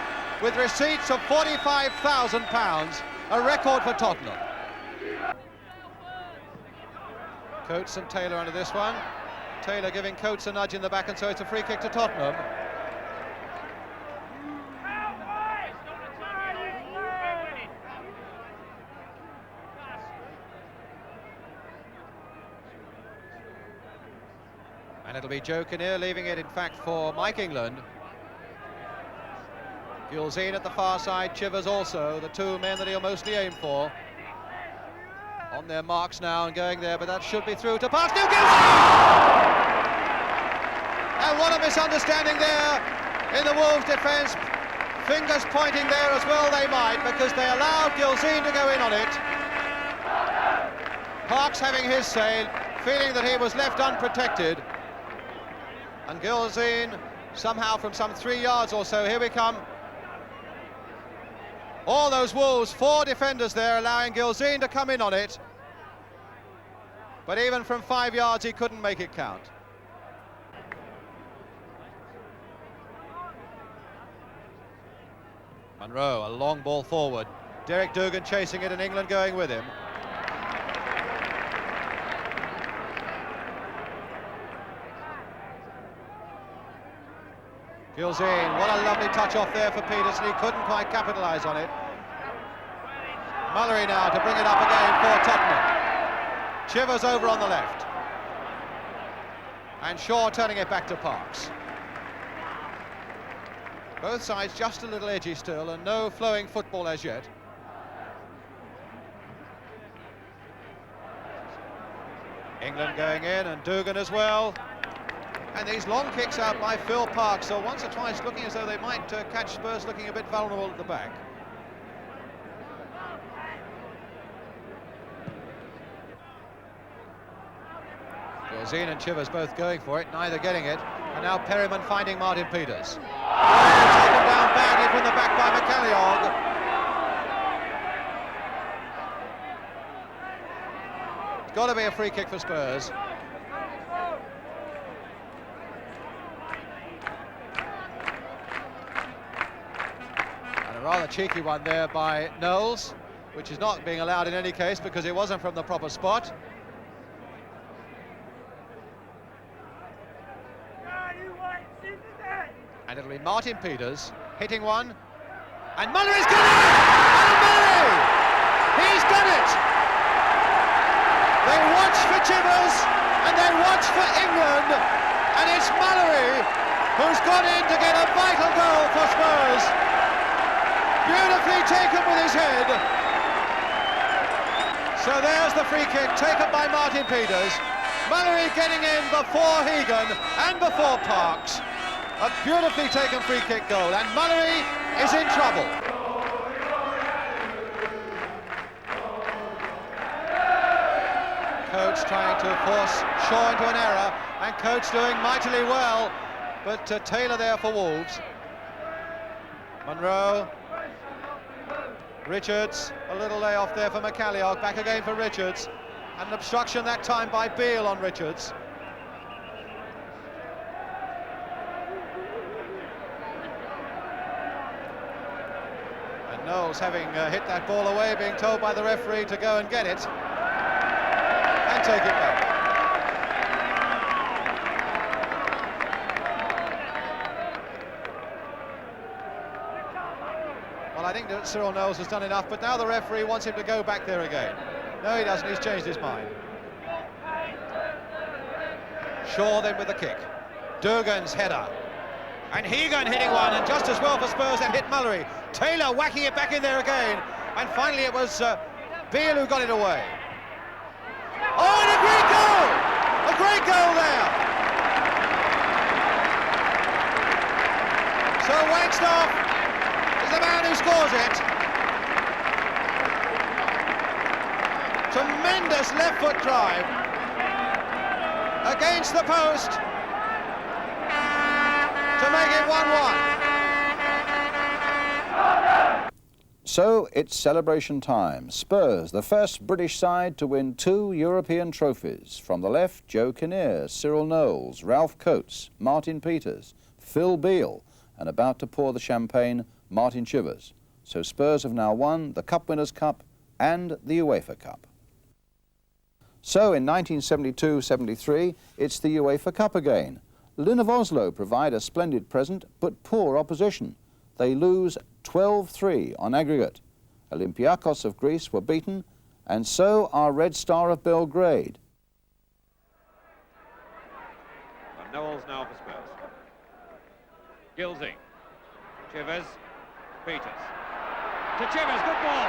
with receipts of £45,000, a record for Tottenham. Coates and Taylor under this one. Taylor giving Coates a nudge in the back, and so it's a free kick to Tottenham. And it'll be Joe Kinnear leaving it, in fact, for Mike England. Gilzean at the far side, Chivers also, the 2 men that he'll mostly aim for. On their marks now and going there, but that should be through to pass. Gilzean! And what a misunderstanding there in the Wolves' defence. Fingers pointing there as well they might, because they allowed Gilzean to go in on it. Parks having his say, feeling that he was left unprotected. And Gilzean, somehow from some 3 yards or so, here we come. All those Wolves, 4 defenders there, allowing Gilzean to come in on it. But even from 5 yards, he couldn't make it count. Monroe, a long ball forward. Derek Dugan chasing it and England going with him. Gilzean, what a lovely touch off there for Peterson. He couldn't quite capitalise on it. Mullery now to bring it up again for Tottenham. Chivers over on the left. And Shaw turning it back to Parks. Both sides just a little edgy still, and no flowing football as yet. England going in, and Dugan as well. And these long kicks out by Phil Parks, so once or twice looking as though they might catch Spurs looking a bit vulnerable at the back. Gilzine and Chivers both going for it, neither getting it. And now Perryman finding Martin Peters. Oh, taken down badly from the back by McCalliog. It's got to be a free kick for Spurs. And a rather cheeky one there by Knowles, which is not being allowed in any case because it wasn't from the proper spot. And it'll be Martin Peters hitting one. And Mullery's got it! And Mullery! He's done it! They watch for Chivers and they watch for England. And it's Mullery who's gone in to get a vital goal for Spurs. Beautifully taken with his head. So there's the free kick taken by Martin Peters. Mullery getting in before Hegan and before Parks. A beautifully taken free kick goal, and Mullery is in trouble. Coates trying to force Shaw into an error, and Coates doing mightily well, but Taylor there for Wolves. Monroe. Richards, a little layoff there for McCalliog, back again for Richards. And an obstruction that time by Beale on Richards. Knowles having hit that ball away, being told by the referee to go and get it and take it back. Well, I think that Cyril Knowles has done enough, but now the referee wants him to go back there again. No, he doesn't, he's changed his mind. Shaw then with the kick. Dugan's header. And Hegan hitting one, and just as well for Spurs that hit Mullery. Taylor whacking it back in there again, and finally it was Beale who got it away. Oh, and a great goal! A great goal there! So Wagstaff is the man who scores it. Tremendous left foot drive against the post to make it 1-1. So it's celebration time. Spurs, the first British side to win 2 European trophies. From the left, Joe Kinnear, Cyril Knowles, Ralph Coates, Martin Peters, Phil Beale, and about to pour the champagne, Martin Chivers. So Spurs have now won the Cup Winners' Cup and the UEFA Cup. So in 1972-73, it's the UEFA Cup again. Lynn of Oslo provide a splendid present, but poor opposition. They lose 12-3 on aggregate. Olympiakos of Greece were beaten, and so are Red Star of Belgrade. And Knowles now for Spurs. Gilzine. Chivers. Peters. To Chivers, good ball.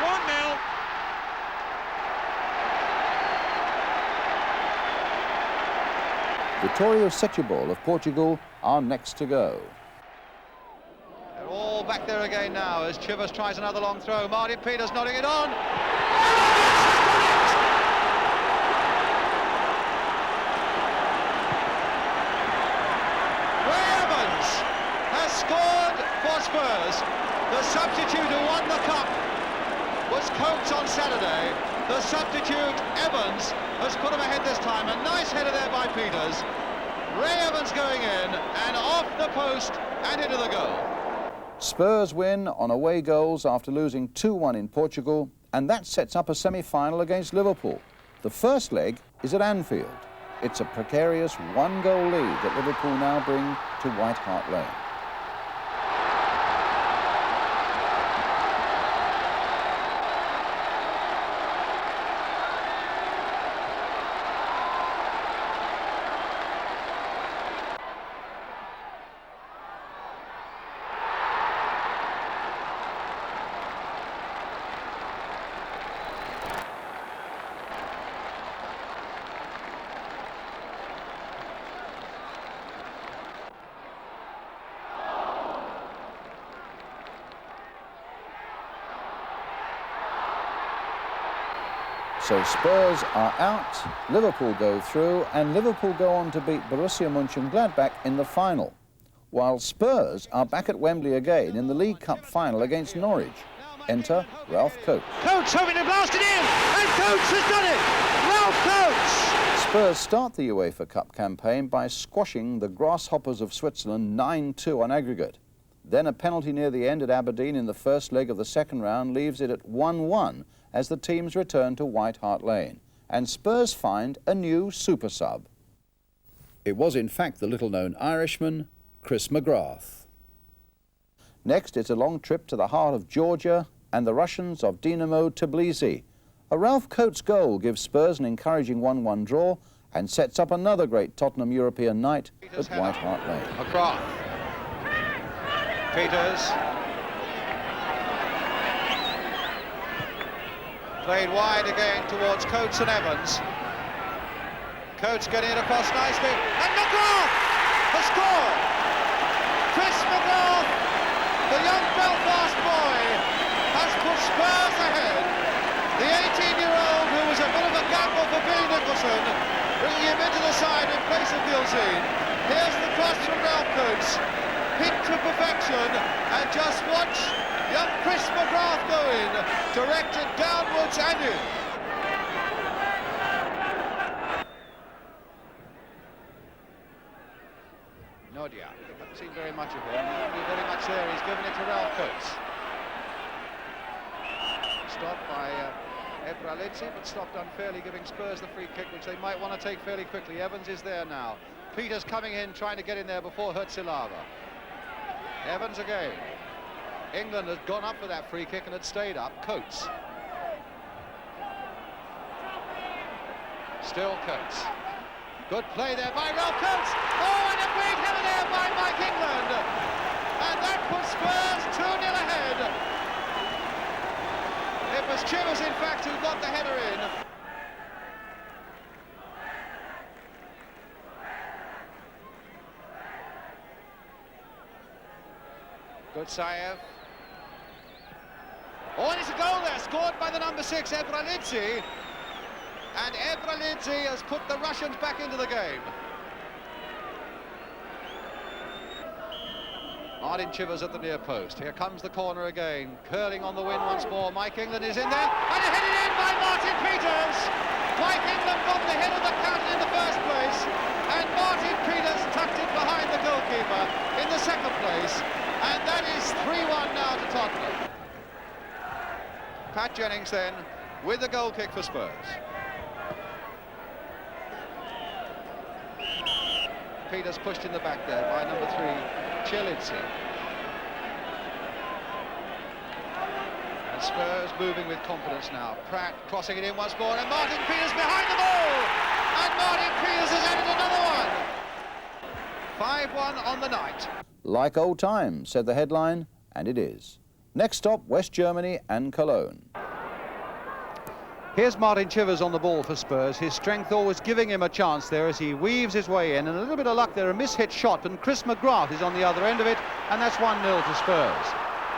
1-0. Vitória Setúbal of Portugal are next to go. They're all back there again now as Chivers tries another long throw. Martin Peters nodding it on. Ray Evans has scored for Spurs. The substitute who won the cup was Coates on Saturday. The substitute, Evans, has put him ahead this time. A nice header there by Peters. Ray Evans going in and off the post and into the goal. Spurs win on away goals after losing 2-1 in Portugal, and that sets up a semi-final against Liverpool. The first leg is at Anfield. It's a precarious 1-goal lead that Liverpool now bring to White Hart Lane. So Spurs are out, Liverpool go through, and Liverpool go on to beat Borussia Mönchengladbach in the final, while Spurs are back at Wembley again in the League Cup final against Norwich. Enter Ralph Coates. Coates hoping to blast it in, and Coates has done it! Ralph Coates! Spurs start the UEFA Cup campaign by squashing the Grasshoppers of Switzerland 9-2 on aggregate. Then a penalty near the end at Aberdeen in the first leg of the second round leaves it at 1-1 as the teams return to White Hart Lane. And Spurs find a new super sub. It was in fact the little-known Irishman, Chris McGrath. Next, it's a long trip to the heart of Georgia and the Russians of Dinamo Tbilisi. A Ralph Coates goal gives Spurs an encouraging 1-1 draw and sets up another great Tottenham European night at White Hart Lane. McGrath. Peters. Played wide again towards Coates and Evans. Coates getting it across nicely, and McGrath has scored! Chris McGrath, the young Belfast boy, has put Spurs ahead. The 18-year-old who was a bit of a gamble for Billy Nicholson, bringing him into the side in place of Gilzean. Here's the cross from Ralph Coates, hit to perfection, and just watch young Chris McGrath go in, directed downwards and in. Nodia, haven't seen very much of him. He won't be very much there. He's given it to Ralph Coates. Stopped by Ebralizzi, but stopped unfairly, giving Spurs the free kick, which they might want to take fairly quickly. Evans is there now. Peters coming in, trying to get in there before Hertzilava. Evans again. England had gone up for that free kick and had stayed up. Coates. Still Coates. Good play there by Ralph Coates. Oh, and a great header there by Mike England. And that puts Spurs 2-0 ahead. It was Chivers, in fact, who got the header in. Gutsayev. Oh, and it's a goal there, scored by the number 6, Ebralizzi. And Ebralizzi has put the Russians back into the game. Martin Chivers at the near post. Here comes the corner again. Curling on the wing once more. Mike England is in there. And headed in by Martin Peters. Mike England got the head of the counter in the first place. And Martin Peters tucked it behind the goalkeeper in the second place. And that is 3-1 now to Tottenham. Pat Jennings then with the goal kick for Spurs. Peters pushed in the back there by number 3, Chilidze. And Spurs moving with confidence now. Pratt crossing it in once more, and Martin Peters behind the ball! And Martin Peters has added another one. 5-1 on the night. Like old times, said the headline, and it is. Next stop, West Germany and Cologne. Here's Martin Chivers on the ball for Spurs. His strength always giving him a chance there as he weaves his way in. And a little bit of luck there, a mishit shot, and Chris McGrath is on the other end of it, and that's 1-0 to Spurs,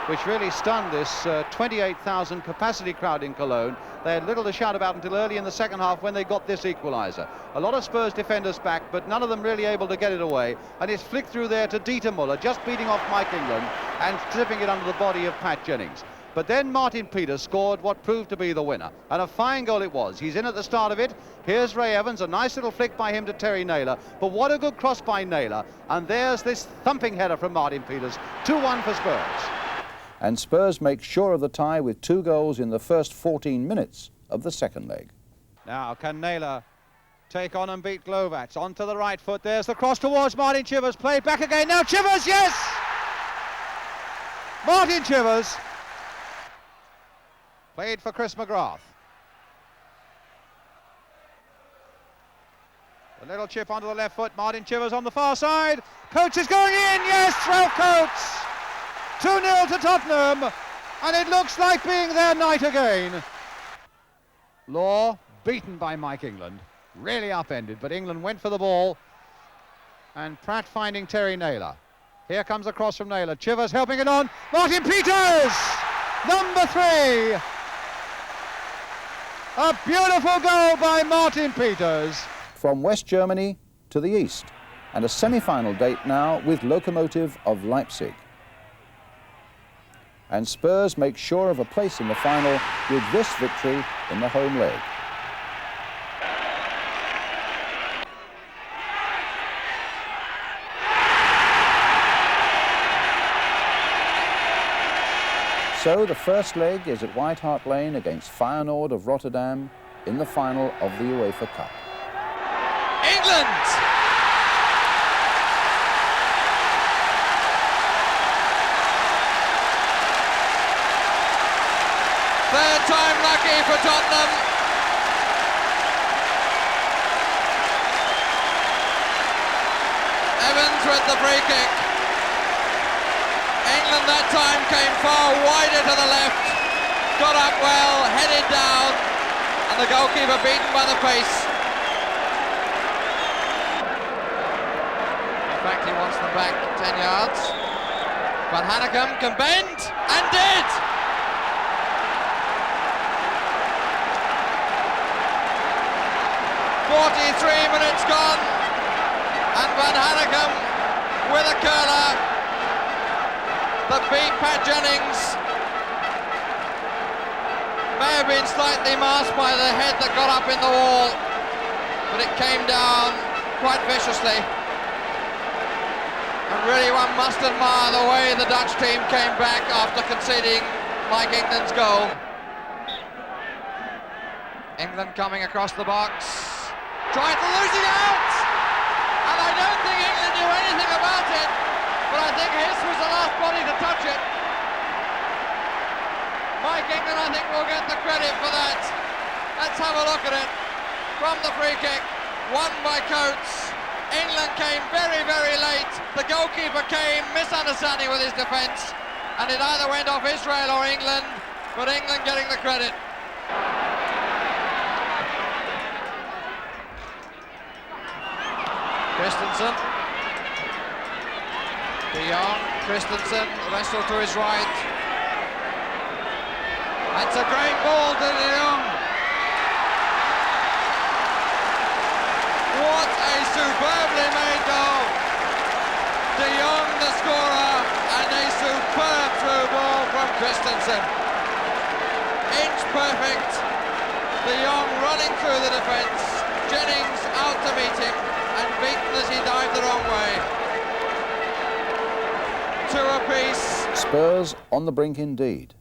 which really stunned this 28,000 capacity crowd in Cologne. They had little to shout about until early in the second half when they got this equaliser. A lot of Spurs defenders back, but none of them really able to get it away. And it's flicked through there to Dieter Muller, just beating off Mike England and slipping it under the body of Pat Jennings. But then Martin Peters scored what proved to be the winner. And a fine goal it was. He's in at the start of it. Here's Ray Evans, a nice little flick by him to Terry Naylor. But what a good cross by Naylor. And there's this thumping header from Martin Peters. 2-1 for Spurs. And Spurs make sure of the tie with 2 goals in the first 14 minutes of the second leg. Now can Naylor take on and beat Glovac? Onto the right foot. There's the cross towards Martin Chivers. Played back again. Now Chivers, yes! Martin Chivers. Played for Chris McGrath. A little chip onto the left foot. Martin Chivers on the far side. Coates is going in. Yes, Ralph Coates. 2-0 to Tottenham. And it looks like being their night again. Law beaten by Mike England. Really upended, but England went for the ball. And Pratt finding Terry Naylor. Here comes a cross from Naylor. Chivers helping it on. Martin Peters! Number 3. A beautiful goal by Martin Peters. From West Germany to the East, and a semi-final date now with Lokomotiv of Leipzig. And Spurs make sure of a place in the final with this victory in the home leg. So the first leg is at White Hart Lane against Feyenoord of Rotterdam in the final of the UEFA Cup. England! Third time lucky for Tottenham. Evans with the free kick. England that time came far wider to the left, got up well, headed down, and the goalkeeper beaten by the face. In fact, he wants them back 10 yards. Van Hanegem can bend, and did! "43 minutes gone, and Van Hanegem with a curler that beat Pat Jennings. May have been slightly masked by the head that got up in the wall, but it came down quite viciously. And really one must admire the way the Dutch team came back after conceding Mike England's goal. England coming across the box, trying to lose it out, and I don't think England knew anything about it, but I think his was the last body to touch it. Mike England, I think, will get the credit for that. Let's have a look at it. From the free kick, won by Coates. England came very, very late. The goalkeeper came misunderstanding with his defence, and it either went off Israel or England, but England getting the credit. Christensen. De Jong, Christensen, wrestle to his right. That's a great ball to De Jong. What a superbly made goal. De Jong the scorer, and a superb through ball from Christensen. Inch perfect. De Jong running through the defence. Jennings out to meet him, and beaten as he dived the wrong way. Two apiece. Spurs on the brink indeed.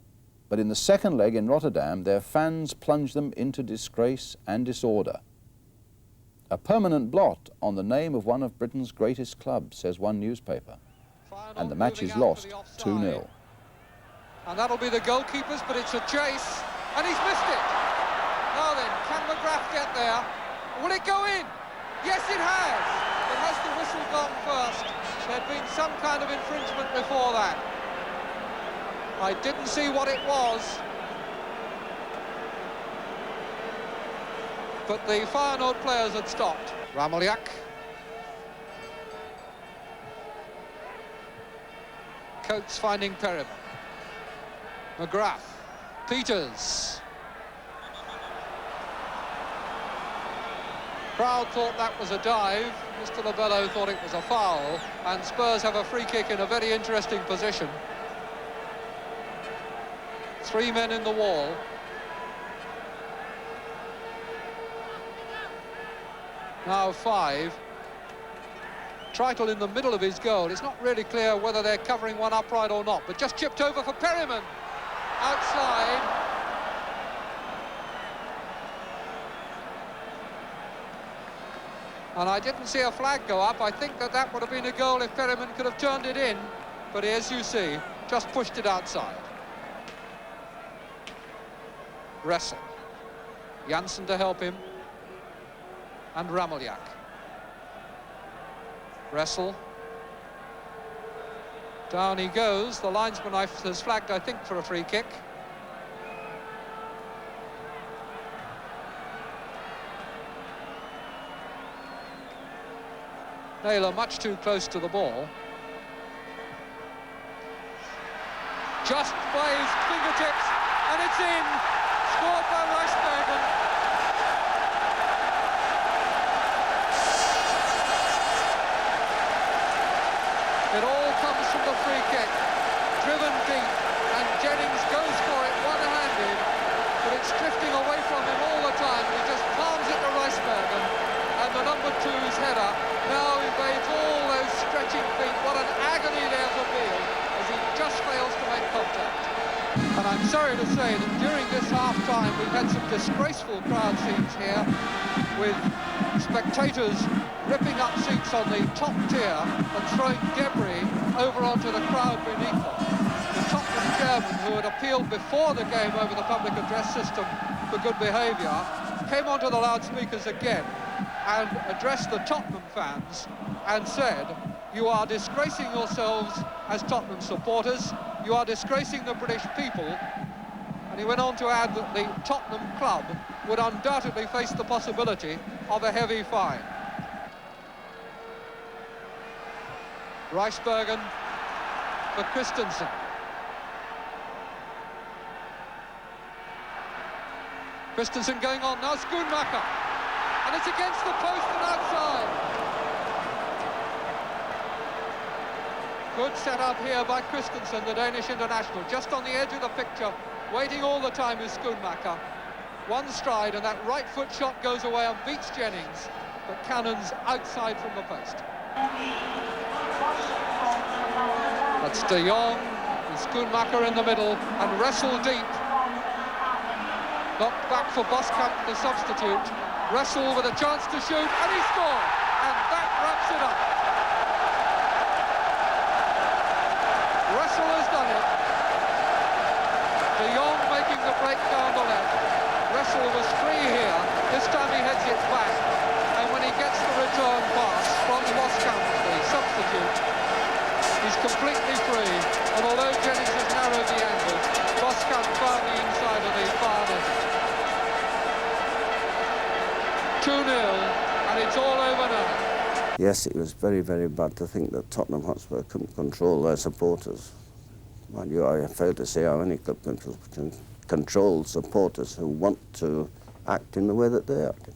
But in the second leg in Rotterdam, their fans plunged them into disgrace and disorder. A permanent blot on the name of one of Britain's greatest clubs, says one newspaper. And the match is lost 2-0. And that'll be the goalkeepers, but it's a chase. And he's missed it. Now then, can McGrath get there? Will it go in? Yes, it has. But has the whistle gone first? There'd been some kind of infringement before that. I didn't see what it was. But the Feyenoord players had stopped. Rameljak. Coates finding Perryman. McGrath. Peters. Crowd thought that was a dive. Mr. Labello thought it was a foul, and Spurs have a free kick in a very interesting position. 3 men in the wall. Now 5. Tritel in the middle of his goal. It's not really clear whether they're covering one upright or not, but just chipped over for Perryman. Outside. And I didn't see a flag go up. I think that that would have been a goal if Perryman could have turned it in. But as you see, just pushed it outside. Wrestle. Janssen to help him. And Rameljak. Wrestle. Down he goes. The linesman has flagged, I think, for a free kick. Naylor much too close to the ball. Just by his fingertips, and it's in. scored by Ricebergen. It all comes from the free kick, driven deep, and Jennings goes for it one-handed, but it's drifting away from him all the time. He just palms it to Ricebergen, and the number 2's header now evades all those stretching feet. What an agony there for Beale, as he just fails to make contact. And I'm sorry to say that during this half-time we've had some disgraceful crowd scenes here, with spectators ripping up seats on the top tier and throwing debris over onto the crowd beneath them. The Tottenham chairman, who had appealed before the game over the public address system for good behaviour, came onto the loudspeakers again and addressed the Tottenham fans and said, "You are disgracing yourselves as Tottenham supporters, you are disgracing the British people," and he went on to add that the Tottenham club would undoubtedly face the possibility of a heavy fine. Ricebergen for Christensen. Christensen going on, now Schoonmaker, and it's against the post and outside. Good set-up here by Christensen, the Danish international, just on the edge of the picture, waiting all the time is Schoonmaker. One stride, and that right foot shot goes away and beats Jennings, but Cannon's outside from the post. That's De Jong, and Schoonmaker in the middle, and wrestle deep. Knocked back for Boskamp, the substitute. Wrestle with a chance to shoot, and he scored! And that wraps it up. Wrestle has done it. De Jong making the break down the left. Wrestle was free here. This time he heads it back. And when he gets the return pass from Boskamp, the substitute, he's completely free. And although Jennings has narrowed the angle, Boskamp found the inside of the far net. 2-0, and it's all over now. Yes, it was very, very bad to think that Tottenham Hotspur couldn't control their supporters. Mind you, I fail to see how any club can control supporters who want to act in the way that they acted.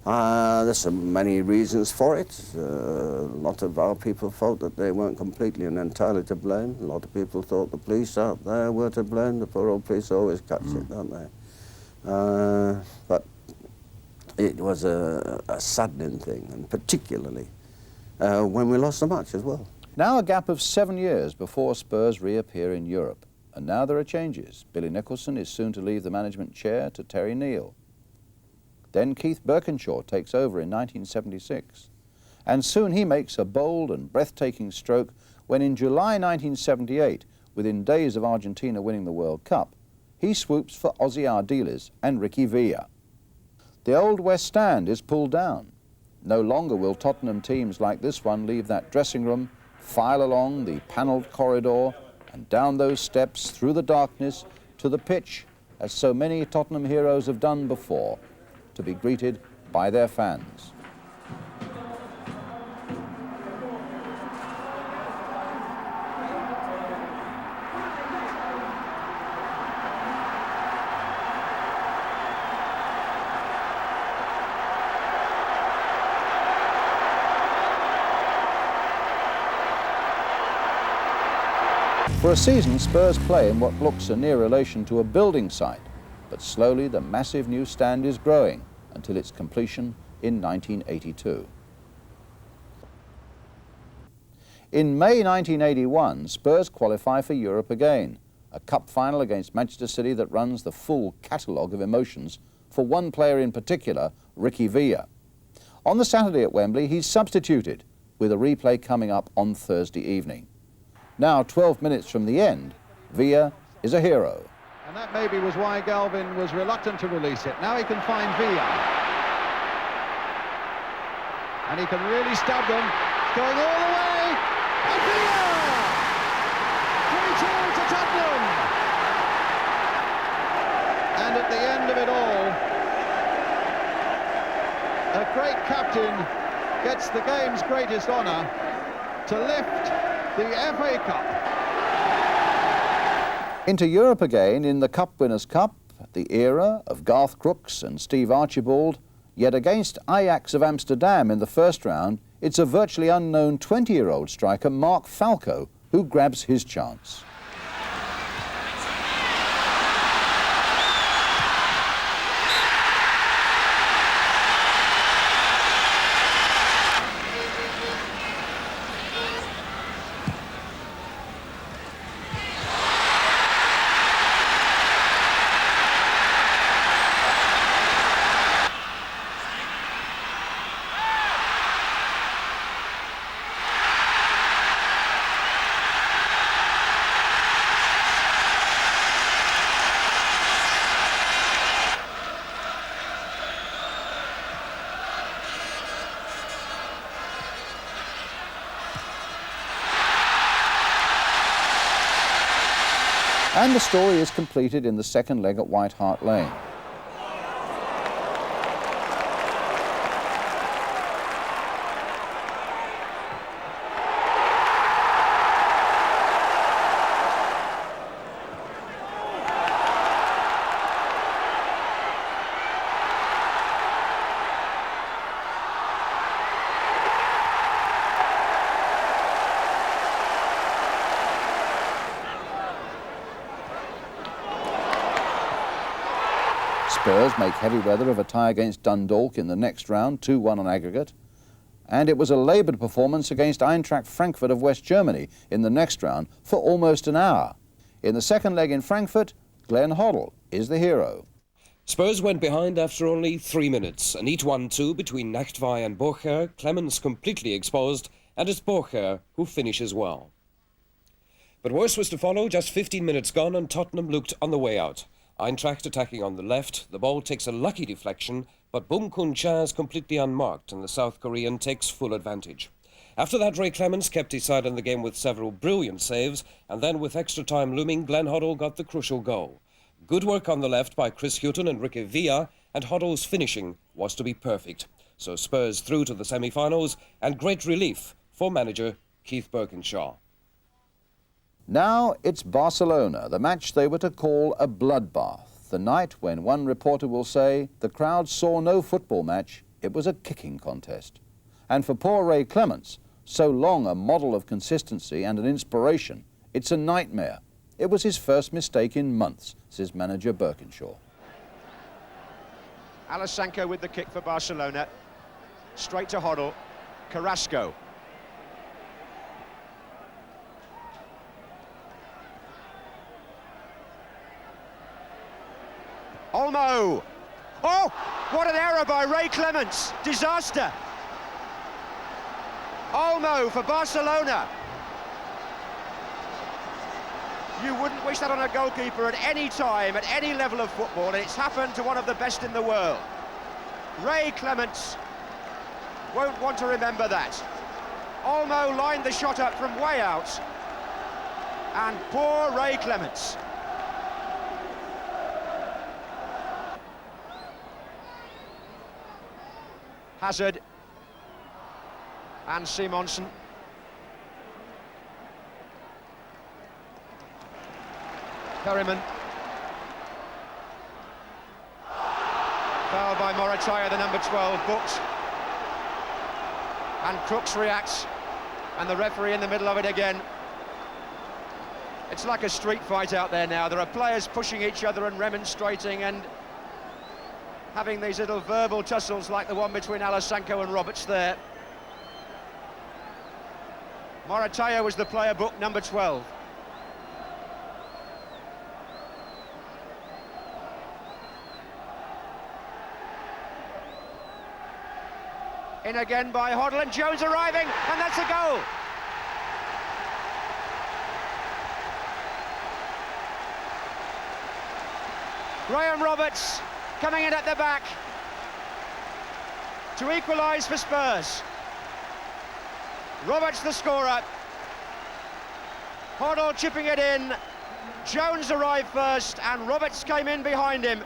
There's so many reasons for it. A lot of our people felt that they weren't completely and entirely to blame. A lot of people thought the police out there were to blame. The poor old police always catch it, don't they? But it was a saddening thing, and particularly when we lost the match as well. Now a gap of 7 years before Spurs reappear in Europe. And now there are changes. Billy Nicholson is soon to leave the management chair to Terry Neal. Then Keith Birkinshaw takes over in 1976. And soon he makes a bold and breathtaking stroke when in July 1978, within days of Argentina winning the World Cup, he swoops for Ossie Ardiles and Ricky Villa. The old West Stand is pulled down. No longer will Tottenham teams like this one leave that dressing room, file along the panelled corridor and down those steps through the darkness to the pitch, as so many Tottenham heroes have done before, to be greeted by their fans. For a season, Spurs play in what looks a near relation to a building site, but slowly the massive new stand is growing until its completion in 1982. In May 1981, Spurs qualify for Europe again, a cup final against Manchester City that runs the full catalogue of emotions for one player in particular, Ricky Villa. On the Saturday at Wembley, he's substituted, with a replay coming up on Thursday evening. Now, 12 minutes from the end, Villa is a hero. And that maybe was why Galvin was reluctant to release it. Now he can find Villa. And he can really stab them. It's going all the way. And Villa! 3-2 to Tottenham. And at the end of it all, a great captain gets the game's greatest honour to lift the FA Cup. Into Europe again in the Cup Winners' Cup, the era of Garth Crooks and Steve Archibald, yet against Ajax of Amsterdam in the first round, it's a virtually unknown 20-year-old striker, Mark Falco, who grabs his chance. And the story is completed in the second leg at White Hart Lane. Spurs make heavy weather of a tie against Dundalk in the next round, 2-1 on aggregate. And it was a laboured performance against Eintracht Frankfurt of West Germany in the next round for almost an hour. In the second leg in Frankfurt, Glenn Hoddle is the hero. Spurs went behind after only 3 minutes. A neat 1-2 between Nachtwey and Borcher, Clemens completely exposed, and it's Borcher who finishes well. But worse was to follow, just 15 minutes gone and Tottenham looked on the way out. Eintracht attacking on the left, the ball takes a lucky deflection, but Bum Kun Cha is completely unmarked and the South Korean takes full advantage. After that, Ray Clemens kept his side in the game with several brilliant saves, and then with extra time looming, Glenn Hoddle got the crucial goal. Good work on the left by Chris Hughton and Ricky Villa, and Hoddle's finishing was to be perfect. So Spurs through to the semi-finals, and great relief for manager Keith Birkinshaw. Now it's Barcelona, the match they were to call a bloodbath. The night when one reporter will say the crowd saw no football match, it was a kicking contest. And for poor Ray Clemens, so long a model of consistency and an inspiration, it's a nightmare. It was his first mistake in months, says manager Birkinshaw. Alessanco with the kick for Barcelona. Straight to Hoddle. Carrasco. Olmo! Oh, what an error by Ray Clemens. Disaster. Olmo for Barcelona. You wouldn't wish that on a goalkeeper at any time, at any level of football, and it's happened to one of the best in the world. Ray Clemens won't want to remember that. Olmo lined the shot up from way out, and poor Ray Clemens. Hazard and Simonsen. Perryman. Foul by Morataya, the number 12, booked. And Crooks reacts, and the referee in the middle of it again. It's like a street fight out there now. There are players pushing each other and remonstrating and having these little verbal tussles like the one between Alessanco and Roberts there. Morataya was the player booked, number 12. In again by Hoddle, and Jones arriving, and that's a goal. Graham Roberts coming in at the back to equalise for Spurs. Roberts the scorer. Hoddle chipping it in. Jones arrived first and Roberts came in behind him.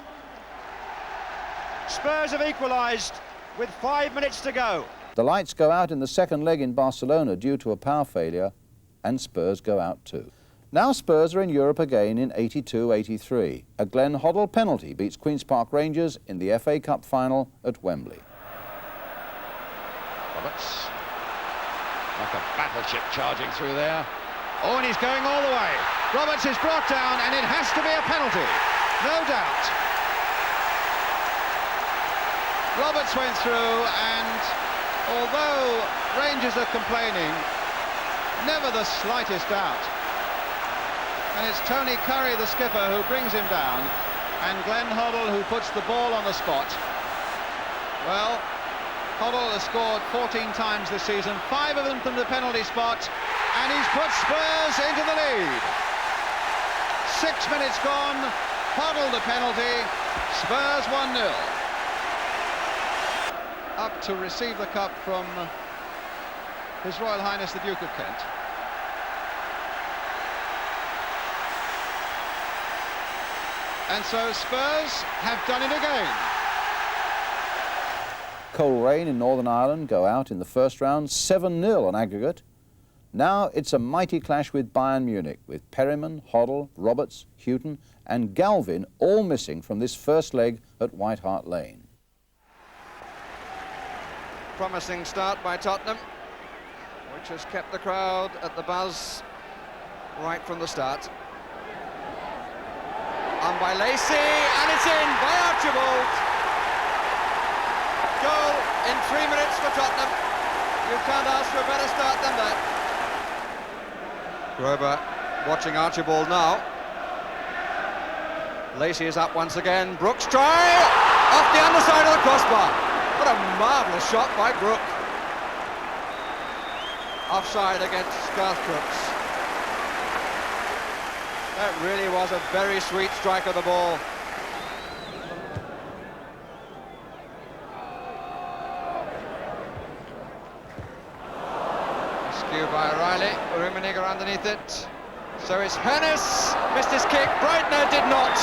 Spurs have equalised with 5 minutes to go. The lights go out in the second leg in Barcelona due to a power failure, and Spurs go out too. Now Spurs are in Europe again in 82-83. A Glenn Hoddle penalty beats Queen's Park Rangers in the FA Cup final at Wembley. Roberts, like a battleship charging through there. Oh, and he's going all the way. Roberts is brought down, and it has to be a penalty, no doubt. Roberts went through, and although Rangers are complaining, never the slightest doubt. And it's Tony Curry, the skipper, who brings him down, and Glenn Hoddle, who puts the ball on the spot. Well, Hoddle has scored 14 times this season, 5 of them from the penalty spot, and he's put Spurs into the lead. 6 minutes gone, Hoddle the penalty, Spurs 1-0. Up to receive the cup from His Royal Highness the Duke of Kent. And so Spurs have done it again. Coleraine in Northern Ireland go out in the first round 7-0 on aggregate. Now it's a mighty clash with Bayern Munich, with Perryman, Hoddle, Roberts, Houghton and Galvin all missing from this first leg at White Hart Lane. Promising start by Tottenham, which has kept the crowd at the buzz right from the start. On by Lacey, and it's in by Archibald. Goal in 3 minutes for Tottenham. You can't ask for a better start than that. Grover watching Archibald now. Lacey is up once again. Brooks try off the underside of the crossbar. What a marvellous shot by Brook. Offside against Garth Crooks. That really was a very sweet strike of the ball. Skew by O'Reilly, Rummenigge underneath it. So it's Hennis, missed his kick, Breitner did not.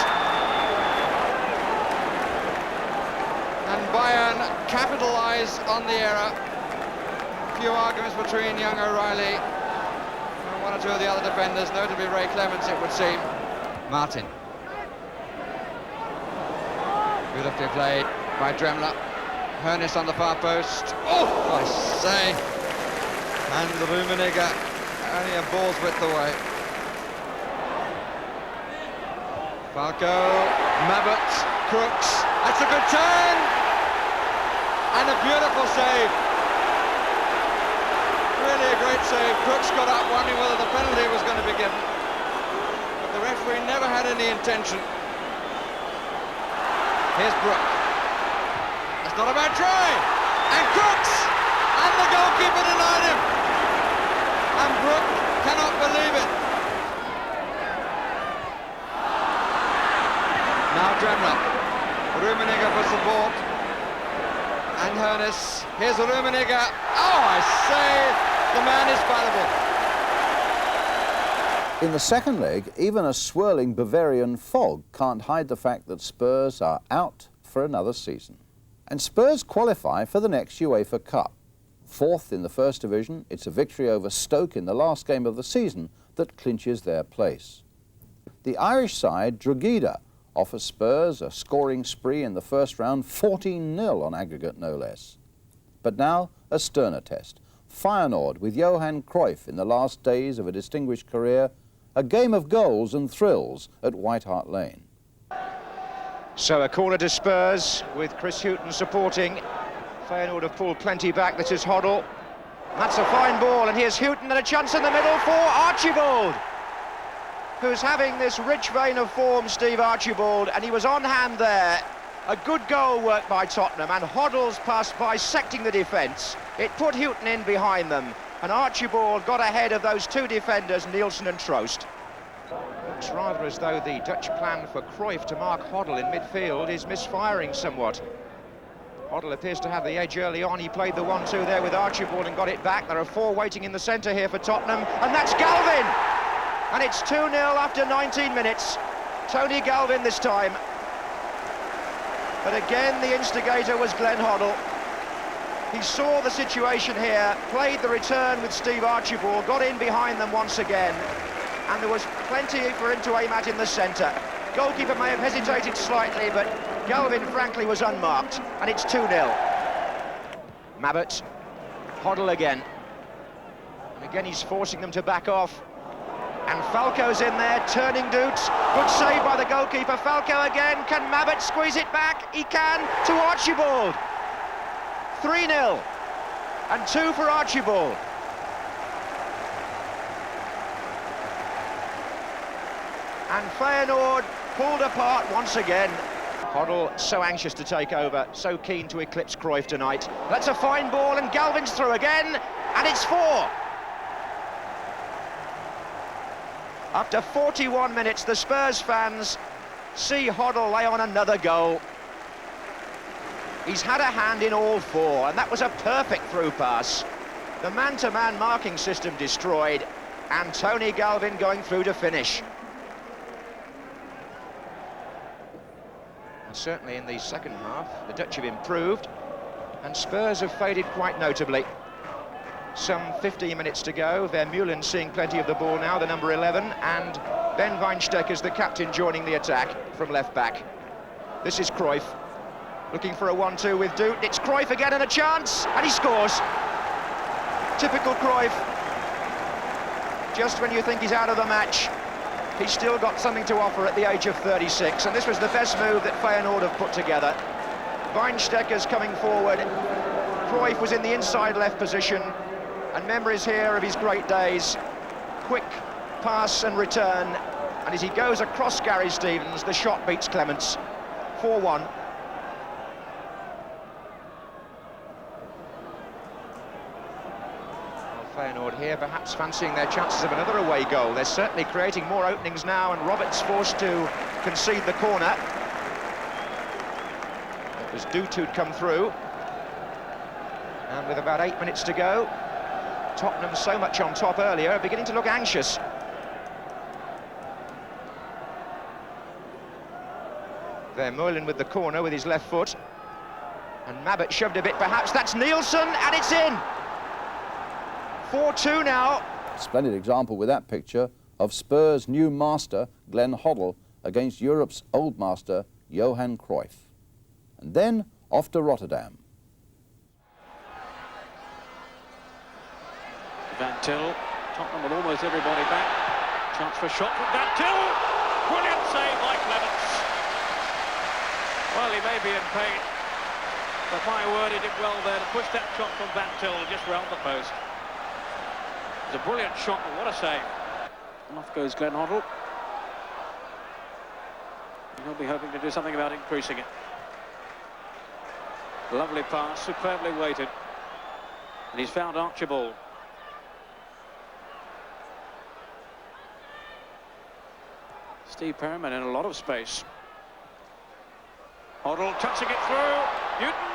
And Bayern capitalise on the error. Few arguments between young O'Reilly and one or two of the other defenders, notably Ray Clements, it would seem. Martin. Beautifully played by Dremler. Hennis on the far post. Oh, I say. And the Rummenigge only a ball's width away. Falco, Mabbott, Crooks. That's a good turn. And a beautiful save. Really a great save. Crooks got up wondering whether the penalty was going to be given. But the referee never had any intention. Here's Brook. That's not a bad try. And Crooks! And the goalkeeper denied him. And Brook cannot believe it. Now Dremler. Rummenigge for support. And Hennis. Here's Rummenigge. Oh, I say, the man is fallible. In the second leg, even a swirling Bavarian fog can't hide the fact that Spurs are out for another season. And Spurs qualify for the next UEFA Cup. Fourth in the First Division, it's a victory over Stoke in the last game of the season that clinches their place. The Irish side, Drogheda, offers Spurs a scoring spree in the first round, 14-0 on aggregate no less. But now a sterner test. Feyenoord with Johan Cruyff in the last days of a distinguished career, a game of goals and thrills at White Hart Lane. So a corner to Spurs with Chris Houghton supporting. Feyenoord have pulled plenty back. This is Hoddle. That's a fine ball, and here's Houghton and a chance in the middle for Archibald, who's having this rich vein of form, Steve Archibald, and he was on hand there. A good goal worked by Tottenham, and Hoddle's pass bisecting the defence. It put Houghton in behind them, and Archibald got ahead of those two defenders, Nielsen and Trost. Looks rather as though the Dutch plan for Cruyff to mark Hoddle in midfield is misfiring somewhat. Hoddle appears to have the edge early on. He played the 1-2 there with Archibald and got it back. There are four waiting in the centre here for Tottenham, and that's Galvin! And it's 2-0 after 19 minutes. Tony Galvin this time. But again, the instigator was Glenn Hoddle. He saw the situation here, played the return with Steve Archibald, got in behind them once again. and there was plenty for him to aim at in the centre. Goalkeeper may have hesitated slightly, but Galvin, frankly, was unmarked, and it's 2-0. Mabbutt, Hoddle again. And again, he's forcing them to back off. And Falco's in there, turning Doots. Good save by the goalkeeper. Falco again. Can Mabbutt squeeze it back? He can, to Archibald. 3-0. And 2 for Archibald. And Feyenoord pulled apart once again. Hoddle so anxious to take over, so keen to eclipse Cruyff tonight. That's a fine ball, and Galvin's through again, and it's 4. After 41 minutes, the Spurs fans see Hoddle lay on another goal. He's had a hand in all 4, and that was a perfect through pass. The man-to-man marking system destroyed, and Tony Galvin going through to finish. And certainly in the second half, the Dutch have improved, and Spurs have faded quite notably. Some 15 minutes to go. Vermeulen seeing plenty of the ball now, the number 11, and Ben Wijnstekers, the captain, joining the attack from left back. This is Cruyff, looking for a 1-2 with Doot. It's Cruyff again, and a chance, and he scores. Typical Cruyff. Just when you think he's out of the match, he's still got something to offer at the age of 36, and this was the best move that Feyenoord have put together. Wijnstekers coming forward. Cruyff was in the inside left position, and memories here of his great days. Quick pass and return, and as he goes across Gary Stevens, the shot beats Clements. 4-1. Feyenoord here perhaps fancying their chances of another away goal. They're certainly creating more openings now, and Roberts forced to concede the corner. It was Doot who'd come through. And with about 8 minutes to go, Tottenham so much on top earlier, beginning to look anxious. Vermeulen with the corner with his left foot. And Mabbutt shoved a bit perhaps. That's Nielsen, and it's in! 4-2 now. Splendid example with that picture of Spurs' new master, Glenn Hoddle, against Europe's old master, Johan Cruyff. And then off to Rotterdam. Van Til, Tottenham with almost everybody back. Chance for a shot from Van Til. Brilliant save by Clements. Well, he may be in pain, but my word, he did well there to push that shot from Van Til just round the post. It's a brilliant shot, and what a save. And off goes Glenn Hoddle. And he'll be hoping to do something about increasing it. Lovely pass, superbly weighted. And he's found Archibald. Steve Perryman in a lot of space. Hoddle touching it through. Newton.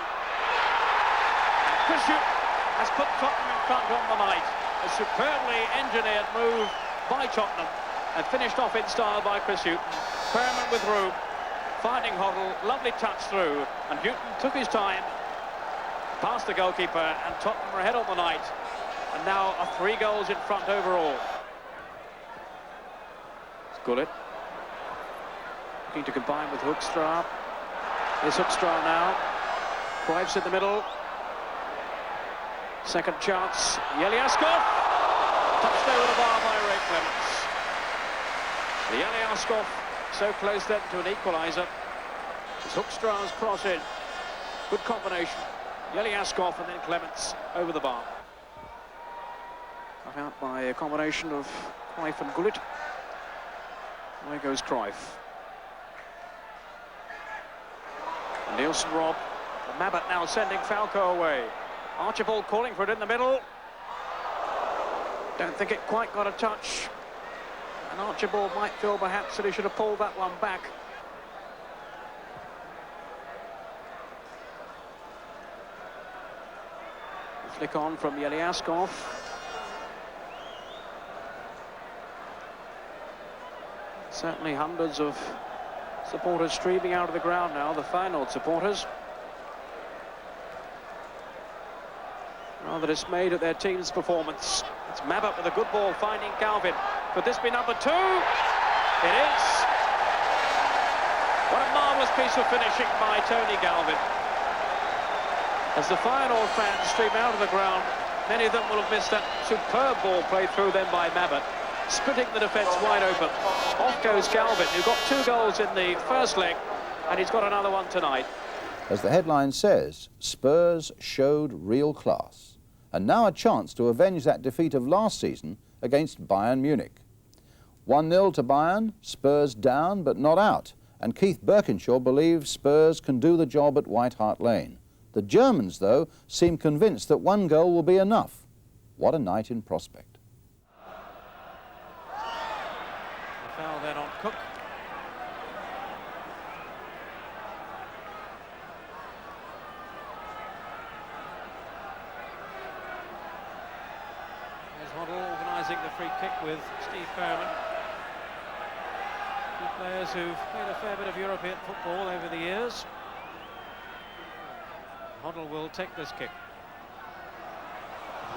And Chris Newton has put Tottenham in front on the night. A superbly engineered move by Tottenham and finished off in style by Chris Newton. Perryman with room, finding Hoddle, lovely touch through, and Newton took his time, past the goalkeeper, and Tottenham are ahead on the night, and now are 3 goals in front overall. It's Gullit. Looking to combine with Hoekstra. Here's Hoekstra now. Cruyff's in the middle. Second chance. Yeliaskov. Touched over the bar by Ray Clements. Yeliaskov so close then to an equaliser. It's Hoekstra's cross in. Good combination. Yeliaskov and then Clements over the bar. Cut out by a combination of Cruyff and Gullit. There goes Cruyff. Nielsen Rob, Mabbutt now sending Falco away. Archibald calling for it in the middle. Don't think it quite got a touch. And Archibald might feel perhaps that he should have pulled that one back. Flick on from Yeliaskov. Certainly hundreds of supporters streaming out of the ground now, the Feyenoord supporters. Rather dismayed at their team's performance. It's Mabbutt with a good ball finding Galvin. Could this be number 2? It is. What a marvellous piece of finishing by Tony Galvin. As the Feyenoord fans stream out of the ground, many of them will have missed that superb ball played through them by Mabbutt, splitting the defence wide open. Off goes Galvin, who got 2 goals in the first leg, and he's got another one tonight. As the headline says, Spurs showed real class. And now a chance to avenge that defeat of last season against Bayern Munich. 1-0 to Bayern, Spurs down but not out. And Keith Birkinshaw believes Spurs can do the job at White Hart Lane. The Germans, though, seem convinced that 1 goal will be enough. What a night in prospect. The foul then on Cook. There's Hoddle organising the free kick with Steve Perriman. Two players who've played a fair bit of European football over the years. Hoddle will take this kick.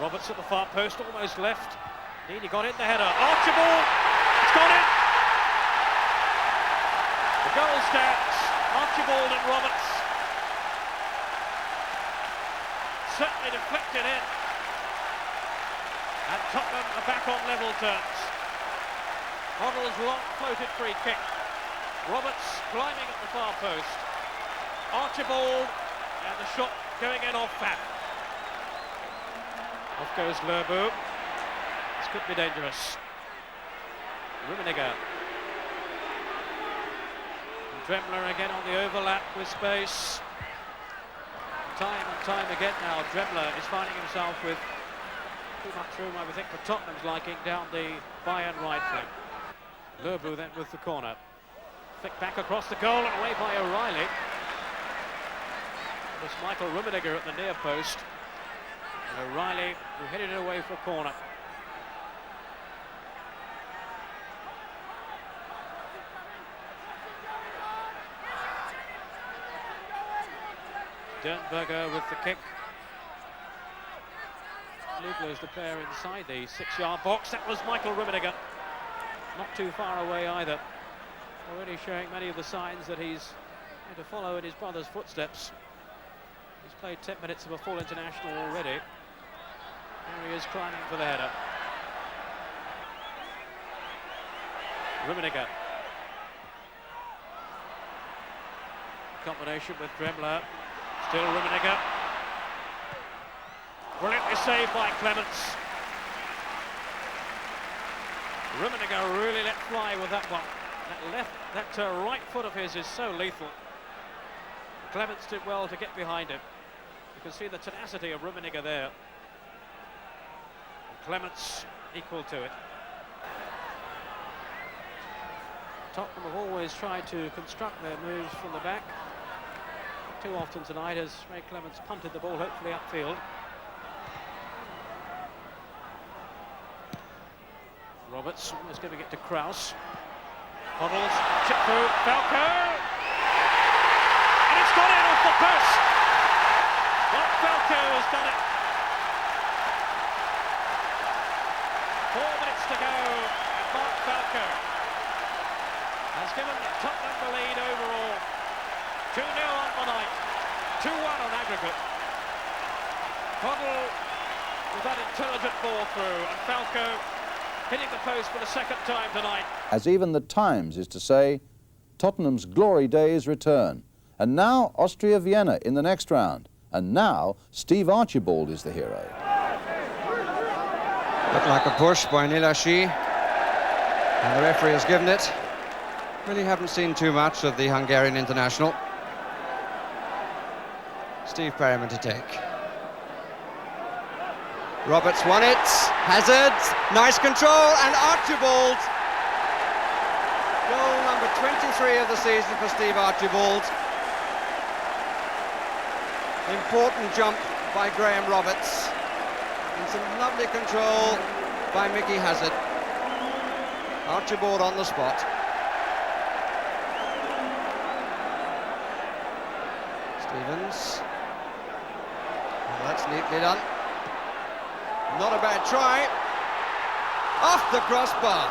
Roberts at the far post, almost left. Indeed, he got in the header. Archibald, it's got it! The goal stands. Archibald and Roberts. Certainly deflected in. And Tottenham are back on level terms. Hoddle's long floated free kick. Roberts climbing at the far post. Archibald. And the shot going in off that. Off goes Lerbu. This could be dangerous. Rummenigge. And Dremler again on the overlap with space. Time and time again now, Dremler is finding himself with too much room, I would think, for Tottenham's liking down the Bayern right flank. Lerbu then with the corner. Flick back across the goal and away by O'Reilly. It was Michael Rummenigge at the near post. And O'Reilly, who headed it away for a corner. Dernberger with the kick. Lugler's the player inside the 6-yard box. That was Michael Rummenigge. Not too far away either. Already showing many of the signs that he's going to follow in his brother's footsteps. He's played 10 minutes of a full international already. Here he is climbing for the header. Rummenigge. Combination with Dremler. Still Rummenigge. Brilliantly saved by Clements. Rummenigge really let fly with that one. That right foot of his is so lethal. Clements did well to get behind him. You can see the tenacity of Rummenigge there. And Clements equal to it. Tottenham have always tried to construct their moves from the back. Not too often tonight as Ray Clements punted the ball hopefully upfield. Roberts almost giving it to Kraus. Hoddles, chip through, Falco! And it's got in off the post! Mark Falco has done it. 4 minutes to go, and Mark Falco has given Tottenham the lead overall. 2-0 on the night, 2-1 on aggregate. Hoddle with that intelligent ball through, and Falco hitting the post for the 2nd time tonight. As even the Times is to say, Tottenham's glory days return. And now Austria Vienna in the next round. And now Steve Archibald is the hero. Looked like a push by Nilashi. And the referee has given it. Really haven't seen too much of the Hungarian international. Steve Perriman to take. Roberts won it. Hazard, nice control, and Archibald. Goal number 23 of the season for Steve Archibald. Important jump by Graham Roberts. And some lovely control by Mickey Hazard. Archibald on the spot. Stevens. Well, that's neatly done. Not a bad try. Off the crossbar.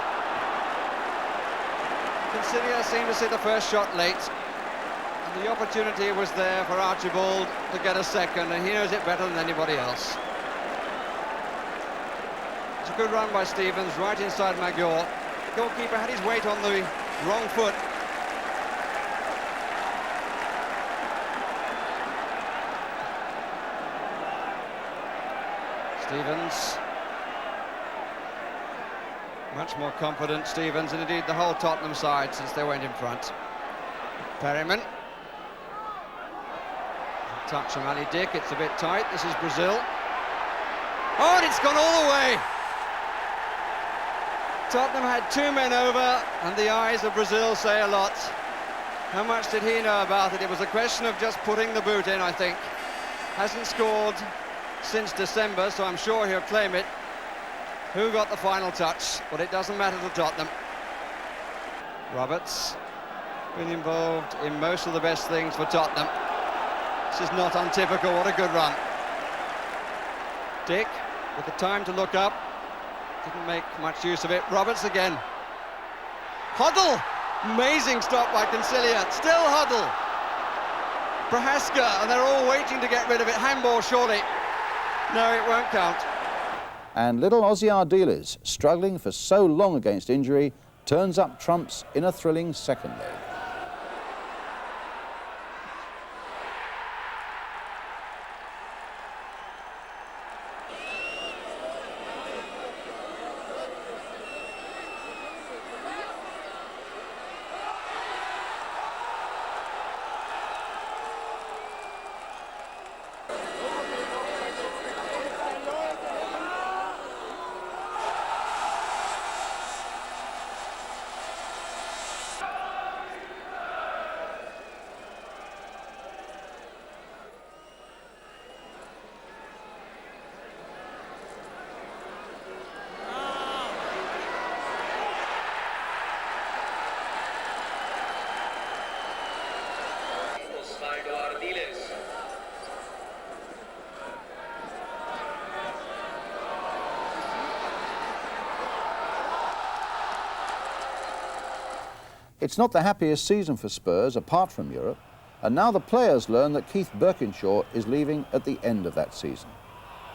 Consilia seemed to see the first shot late, and the opportunity was there for Archibald to get a second, and he knows it better than anybody else. It's a good run by Stevens, right inside Magyar. The goalkeeper had his weight on the wrong foot. Stevens. Much more confident, Stevens, and indeed the whole Tottenham side since they went in front. Perryman. Touch from Ali Dick, it's a bit tight. This is Brazil. Oh, and it's gone all the way. Tottenham had two men over, and the eyes of Brazil say a lot. How much did he know about it? It was a question of just putting the boot in, I think. Hasn't scored since December, so I'm sure he'll claim it. Who got the final touch? But it doesn't matter to Tottenham. Roberts, been involved in most of the best things for Tottenham. This is not untypical, what a good run. Dick, with the time to look up, didn't make much use of it. Roberts again. Huddle! Amazing stop by Consilia. Still Huddle. Prohaska, and they're all waiting to get rid of it. Handball, surely. No, it won't count. And little Ozzy Ardiles, struggling for so long against injury, turns up trumps in a thrilling second leg. It's not the happiest season for Spurs apart from Europe, and now the players learn that Keith Birkinshaw is leaving at the end of that season.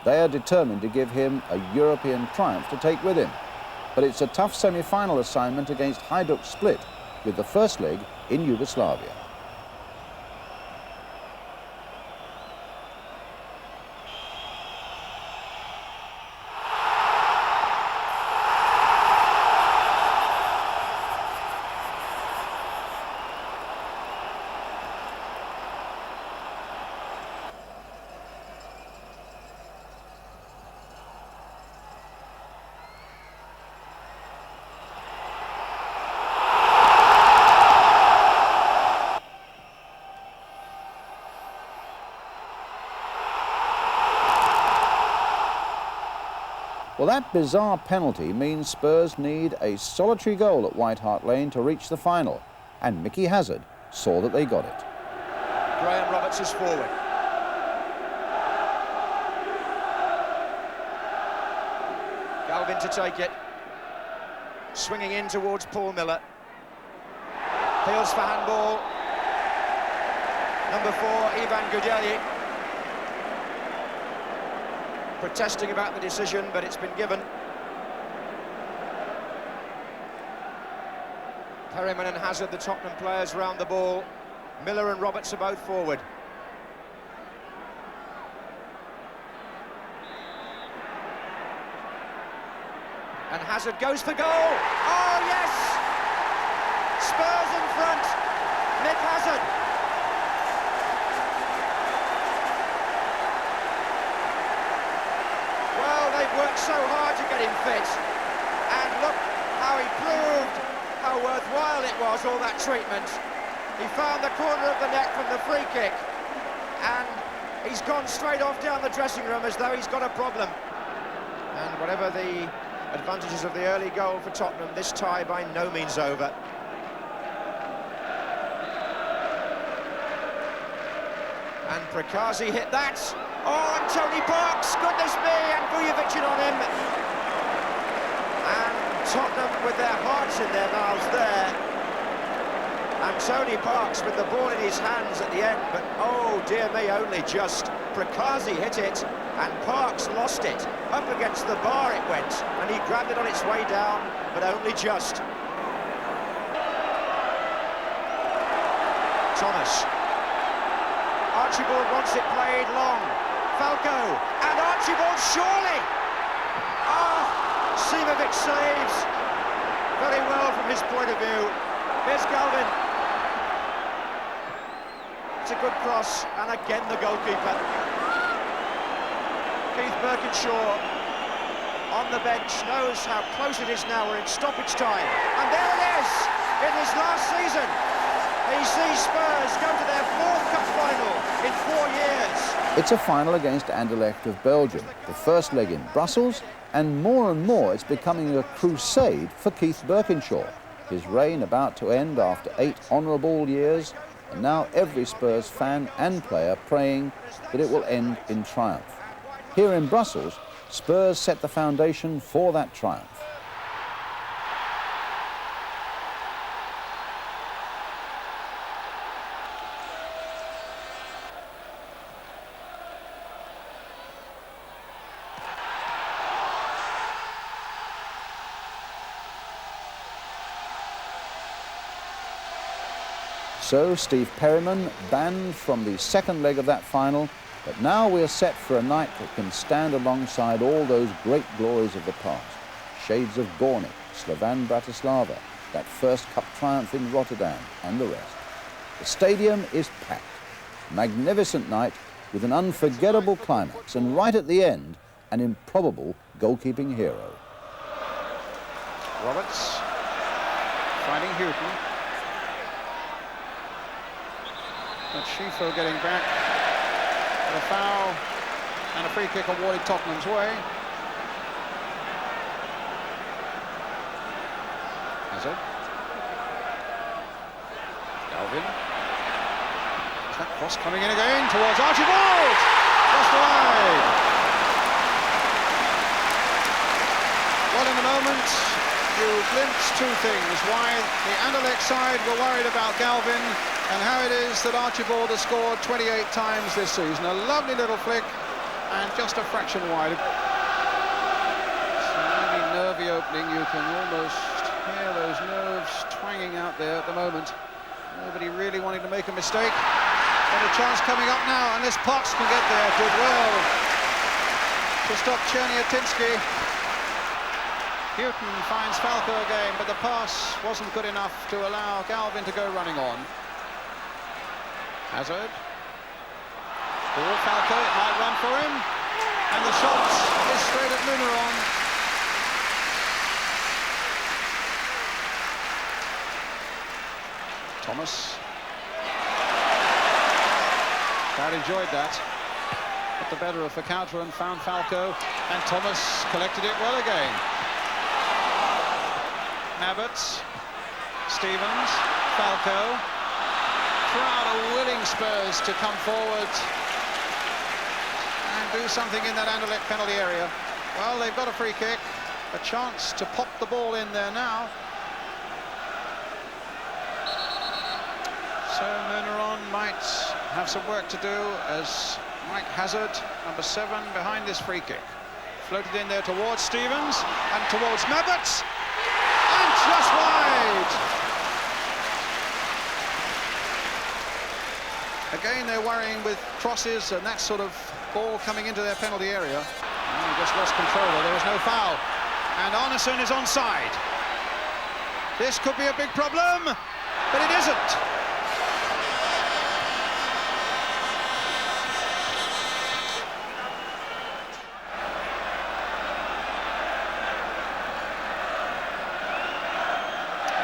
They are determined to give him a European triumph to take with him, but it's a tough semi-final assignment against Hajduk Split, with the first leg in Yugoslavia. Well, that bizarre penalty means Spurs need a solitary goal at White Hart Lane to reach the final, and Mickey Hazard saw that they got it. Graham Roberts is forward. Galvin to take it. Swinging in towards Paul Miller. Peels for handball. Number 4, Ivan Gudeli. Protesting about the decision, but it's been given. Perryman and Hazard, the Tottenham players, round the ball. Miller and Roberts are both forward. And Hazard goes for goal. Oh, yes! Spurs in front. Nick Hazard. Worked so hard to get him fit, and look how he proved how worthwhile it was, all that treatment. He found the corner of the net from the free kick, and he's gone straight off down the dressing room as though he's got a problem. And whatever the advantages of the early goal for Tottenham, this tie by no means over. And Prakazi hit that. Oh, and Tony Parks, goodness me, and Vujovic on him. And Tottenham with their hearts in their mouths there. And Tony Parks with the ball in his hands at the end, but oh dear me, only just. Prakazi hit it, and Parks lost it. Up against the bar it went, and he grabbed it on its way down, but only just. Thomas. Archibald wants it played long. Falco, and Archibald surely! Simovic saves. Very well from his point of view. Here's Galvin. It's a good cross, and again the goalkeeper. Keith Birkinshaw on the bench knows how close it is now. We're in stoppage time, and there it is in his last season. He sees Spurs go to their 4th cup final in 4 years. It's a final against Anderlecht of Belgium, the first leg in Brussels, and more it's becoming a crusade for Keith Birkinshaw. His reign about to end after 8 honourable years, and now every Spurs fan and player praying that it will end in triumph. Here in Brussels, Spurs set the foundation for that triumph. So Steve Perryman banned from the second leg of that final, but now we're set for a night that can stand alongside all those great glories of the past. Shades of Gornik, Slovan Bratislava, that first cup triumph in Rotterdam, and the rest. The stadium is packed. Magnificent night with an unforgettable climax, and right at the end, an improbable goalkeeping hero. Roberts finding Houghton. But Schifo getting back. A foul and a free kick awarded Tottenham's way. Hazard. Galvin. That cross coming in again towards Archibald! Just wide. Well, in the moment, you glimpse 2 things. Why the Anderlecht side were worried about Galvin, and how it is that Archibald has scored 28 times this season. A lovely little flick, and just a fraction wide. It's a really nervy opening. You can almost hear those nerves twanging out there at the moment. Nobody really wanting to make a mistake. And a chance coming up now, unless Parks can get there. Did well to stop Cherniatinsky. Houghton finds Falco again, but the pass wasn't good enough to allow Galvin to go running on. Hazard. Ball Falco, it might run for him. And the shot is straight at Muneron. Thomas. Crowd enjoyed that. Got the better of the counter and found Falco. And Thomas collected it well again. Abbots. Stevens. Falco. Crowd are willing Spurs to come forward and do something in that Anderlecht penalty area. Well, they've got a free kick, a chance to pop the ball in there now. So Muneron might have some work to do as Mike Hazard, number 7, behind this free kick. Floated in there towards Stevens and towards Mabbutt, and just wide. Again, they're worrying with crosses and that sort of ball coming into their penalty area. And he just lost control there. There was no foul. And Arneson is onside. This could be a big problem, but it isn't.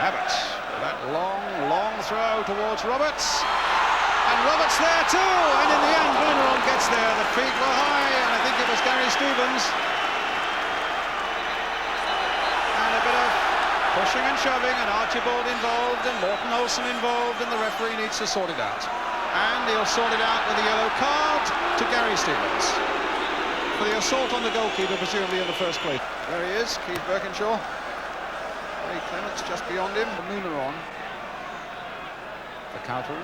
Abbott with that long throw towards Roberts. And Roberts there too, and in the end Muneron gets there. The feet were high, and I think it was Gary Stevens. And a bit of pushing and shoving, and Archibald involved, and Morten Olsen involved, and the referee needs to sort it out. And he'll sort it out with a yellow card to Gary Stevens for the assault on the goalkeeper, presumably in the first place. There he is, Keith Birkinshaw. Ray Clements just beyond him, Muneron. The counter.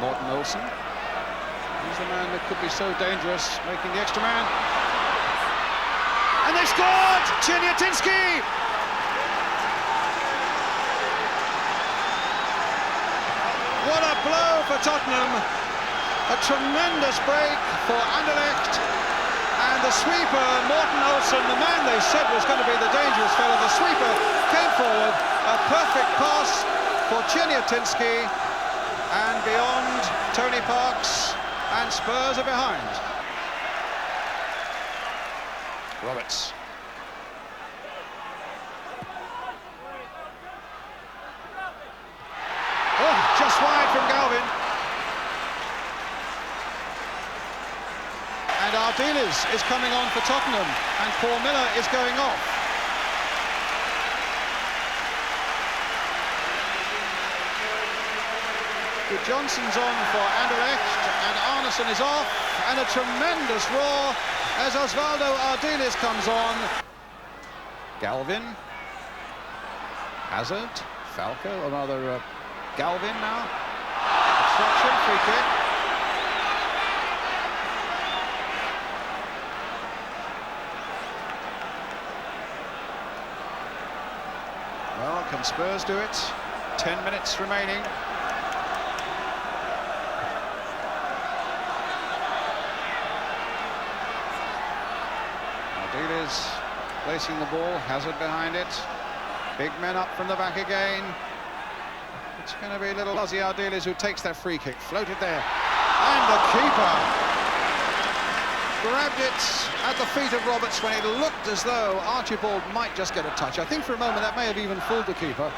Morten Olsen. He's the man that could be so dangerous, making the extra man. And they scored! Chernyatinski! What a blow for Tottenham. A tremendous break for Anderlecht. And the sweeper, Morten Olsen, the man they said was going to be the dangerous fellow, the sweeper came forward. A perfect pass for Chernyatinski. And beyond, Tony Parks, and Spurs are behind. Roberts. Oh, just wide from Galvin. And Ardiles is coming on for Tottenham, and Paul Miller is going off. Johnson's on for Anderlecht, and Arneson is off, and a tremendous roar as Osvaldo Ardiles comes on. Galvin, Hazard, Falco, or rather Galvin now. Obstruction, free kick. Well, can Spurs do it? 10 minutes remaining. Ardiles placing the ball, Hazard behind it. Big men up from the back again. It's going to be little Ozzy Ardiles who takes that free kick, floated there. And the keeper grabbed it at the feet of Roberts when it looked as though Archibald might just get a touch. I think for a moment that may have even fooled the keeper.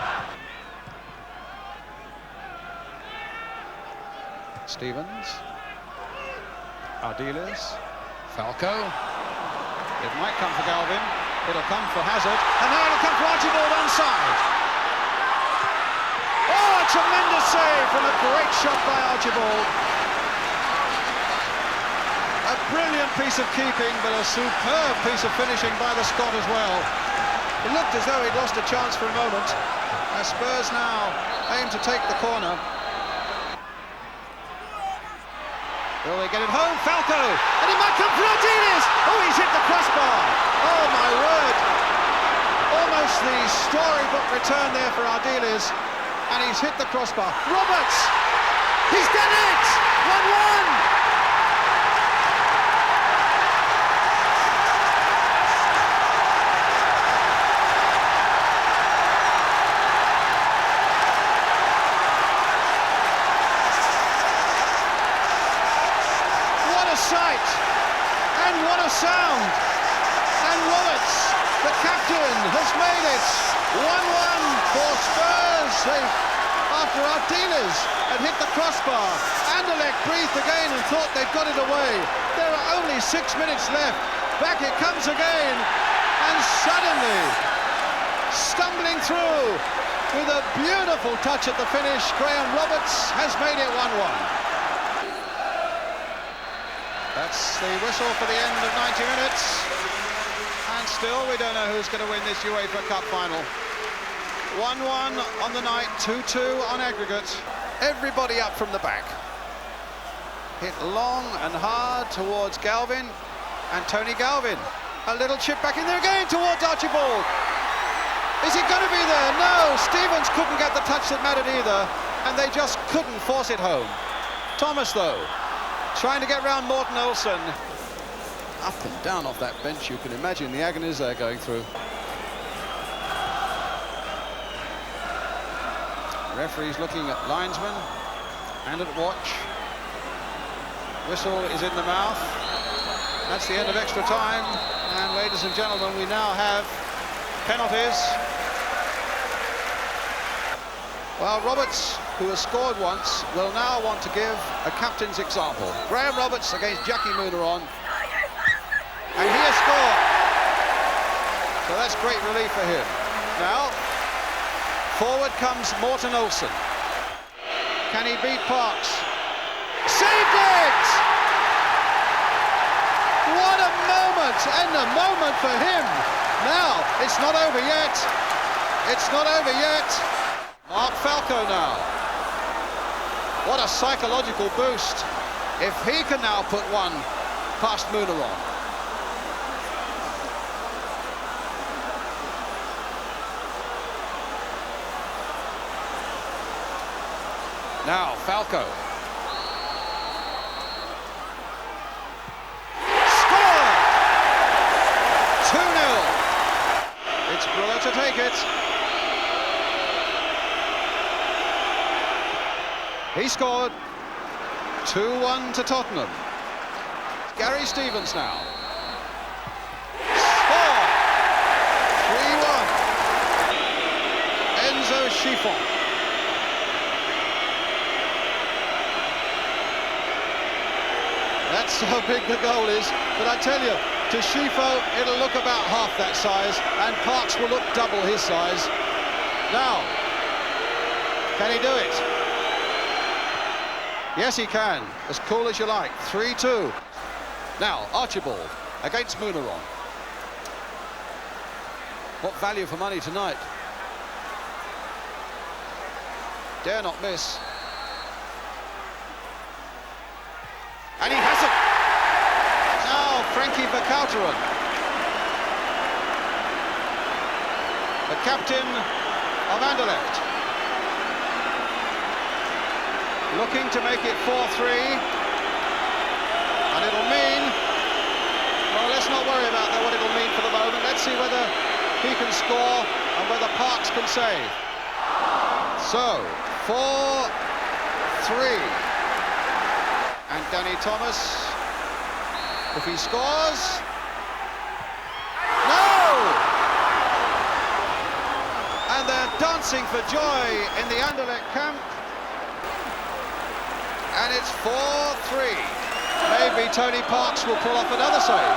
Stevens. Ardiles. Falco. It might come for Galvin, it'll come for Hazard, and now it'll come for Archibald onside. Oh, a tremendous save from a great shot by Archibald. A brilliant piece of keeping, but a superb piece of finishing by the Scot as well. It looked as though he'd lost a chance for a moment, as Spurs now aim to take the corner. Will they get it home? Falco! And it might come for Ardiles! Oh, he's hit the crossbar! Oh, my word! Almost the storybook return there for Ardiles, and he's hit the crossbar. Roberts! He's done it! 1-1! Sight, and what a sound, and Roberts, the captain, has made it 1-1 for Spurs. After Ardiles had hit the crossbar, Anderlecht breathed again and thought they'd got it away. There are only 6 minutes left. Back it comes again, and suddenly, stumbling through with a beautiful touch at the finish, Graham Roberts has made it 1-1. That's the whistle for the end of 90 minutes. And still, we don't know who's going to win this UEFA Cup final. 1-1 on the night, 2-2 on aggregate. Everybody up from the back. Hit long and hard towards Galvin. And Tony Galvin. A little chip back in there again towards Archibald. Is he going to be there? No, Stevens couldn't get the touch that mattered either. And they just couldn't force it home. Thomas, though, trying to get round Morten Olsen. Up and down off that bench, you can imagine the agonies they're going through. Referee's looking at linesman and at watch. Whistle is in the mouth. That's the end of extra time. And ladies and gentlemen, we now have penalties. Well, Roberts, who has scored once, will now want to give a captain's example. Graham Roberts against Jackie Munaron. And he has scored. So that's great relief for him. Now, forward comes Morten Olsen. Can he beat Parks? Saved it! What a moment, and a moment for him. Now, it's not over yet. It's not over yet. Mark Falco now. What a psychological boost. If he can now put one past Munaron. Now, Falco. Score! 2-0. It's Brewer to take it. He scored. 2-1 to Tottenham. Gary Stevens now. Score! 3-1. Enzo Chiffon. That's how big the goal is, but I tell you, to Schifo, it'll look about half that size, and Parks will look double his size. Now, can he do it? Yes, he can. As cool as you like. 3-2. Now, Archibald against Munaron. What value for money tonight? Dare not miss. And he hasn't. Now, Frankie Verkouteren, the captain of Anderlecht, looking to make it 4-3, and it'll mean, well, let's not worry about what it'll mean for the moment. Let's see whether he can score and whether Parks can save. So, 4-3. And Danny Thomas, if he scores, no! And they're dancing for joy in the Anderlecht camp. And it's 4-3. Maybe Tony Parks will pull off another save.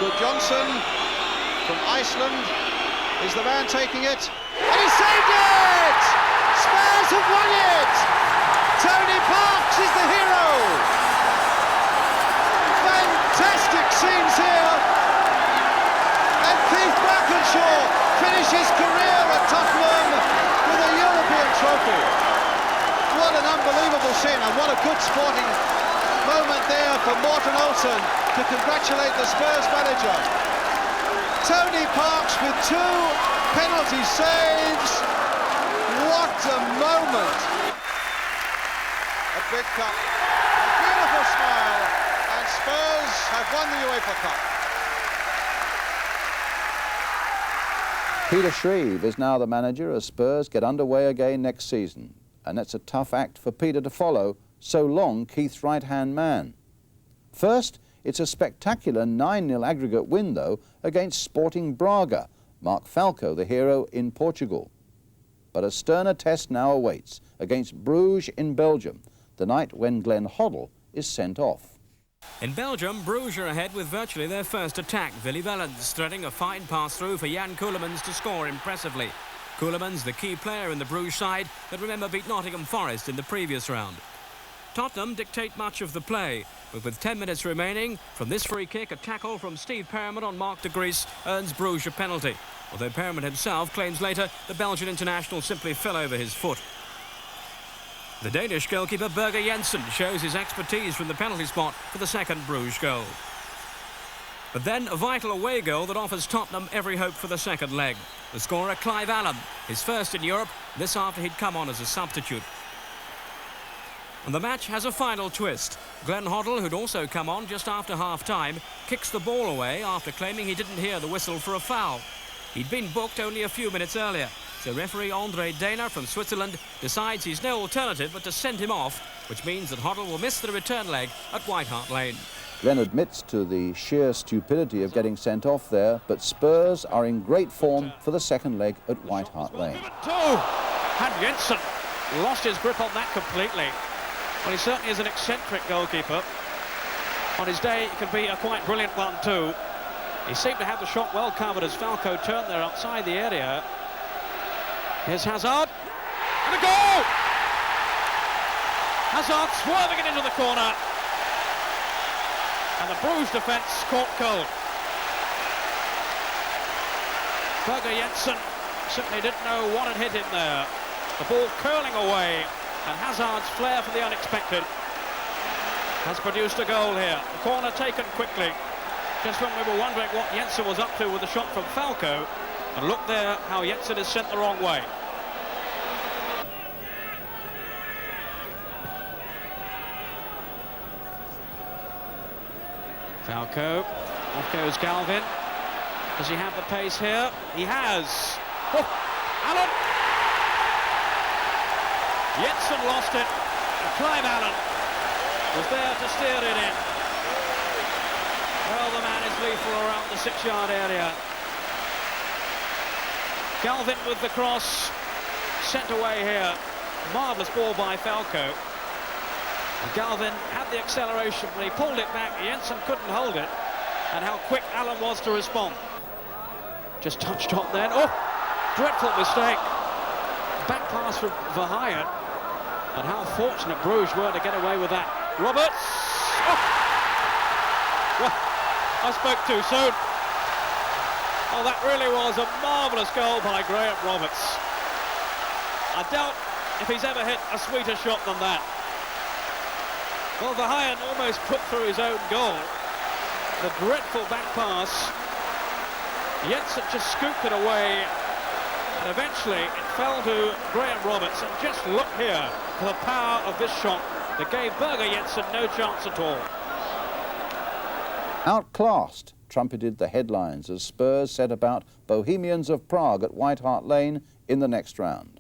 Good Johnson from Iceland is the man taking it. And he saved it! Spurs have won it! Tony Parks is the hero! Fantastic scenes here! And Keith Brackenshaw finishes career at Tottenham with a European trophy. What an unbelievable scene, and what a good sporting moment there for Morten Olsen to congratulate the Spurs manager. Tony Parks with 2 penalty saves. What a moment! A big cup, a beautiful smile, and Spurs have won the UEFA Cup. Peter Shreve is now the manager as Spurs get underway again next season. And that's a tough act for Peter to follow, so long Keith's right-hand man. First, it's a spectacular 9-0 aggregate win, though, against Sporting Braga, Mark Falco the hero in Portugal. But a sterner test now awaits against Bruges in Belgium, the night when Glenn Hoddle is sent off. In Belgium, Bruges are ahead with virtually their first attack. Willy Wellens threading a fine pass-through for Jan Keulemans to score impressively. Keulemans, the key player in the Bruges side that, remember, beat Nottingham Forest in the previous round. Tottenham dictate much of the play, but with 10 minutes remaining, from this free kick, a tackle from Steve Perriman on Marc de Gries earns Bruges a penalty, although Perriman himself claims later the Belgian international simply fell over his foot. The Danish goalkeeper Birger Jensen shows his expertise from the penalty spot for the second Bruges goal. But then a vital away goal that offers Tottenham every hope for the second leg. The scorer Clive Allen, his first in Europe, this after he'd come on as a substitute. And the match has a final twist. Glenn Hoddle, who'd also come on just after half-time, kicks the ball away after claiming he didn't hear the whistle for a foul. He'd been booked only a few minutes earlier. So referee Andre Dana from Switzerland decides he's no alternative but to send him off, which means that Hoddle will miss the return leg at White Hart Lane. Glenn admits to the sheer stupidity of getting sent off there, but Spurs are in great form for the second leg at White Hart Lane. And Jensen lost his grip on that completely. Well, he certainly is an eccentric goalkeeper. On his day, he can be a quite brilliant one too. He seemed to have the shot well covered as Falco turned there outside the area. Here's Hazard, and a goal! Hazard swerving it into the corner. And the Bruges defence caught cold. Berger Jensen simply didn't know what had hit him there. The ball curling away, and Hazard's flair for the unexpected has produced a goal here. The corner taken quickly, just when we were wondering what Jensen was up to with the shot from Falco. And look there how Jensen is sent the wrong way. Falco, off goes Galvin. Does he have the pace here? He has. Oh, Allen! Jensen lost it, and Clive Allen was there to steer it in. Well, the man is lethal around the 6-yard area. Galvin with the cross, sent away here. Marvellous ball by Falco. And Galvin had the acceleration, but he pulled it back. Jensen couldn't hold it. And how quick Allen was to respond. Just touched on then. Oh, dreadful mistake. Back pass from Verheyen. And how fortunate Bruges were to get away with that. Roberts! Oh. Well, I spoke too soon. Oh, that really was a marvellous goal by Graham Roberts. I doubt if he's ever hit a sweeter shot than that. Well, Verheyen almost put through his own goal. The dreadful back pass. Jensen just scooped it away, and eventually it fell to Graham Roberts. And just look here for the power of this shot that gave Berger Jensen no chance at all. Outclassed trumpeted the headlines as Spurs set about Bohemians of Prague at White Hart Lane in the next round.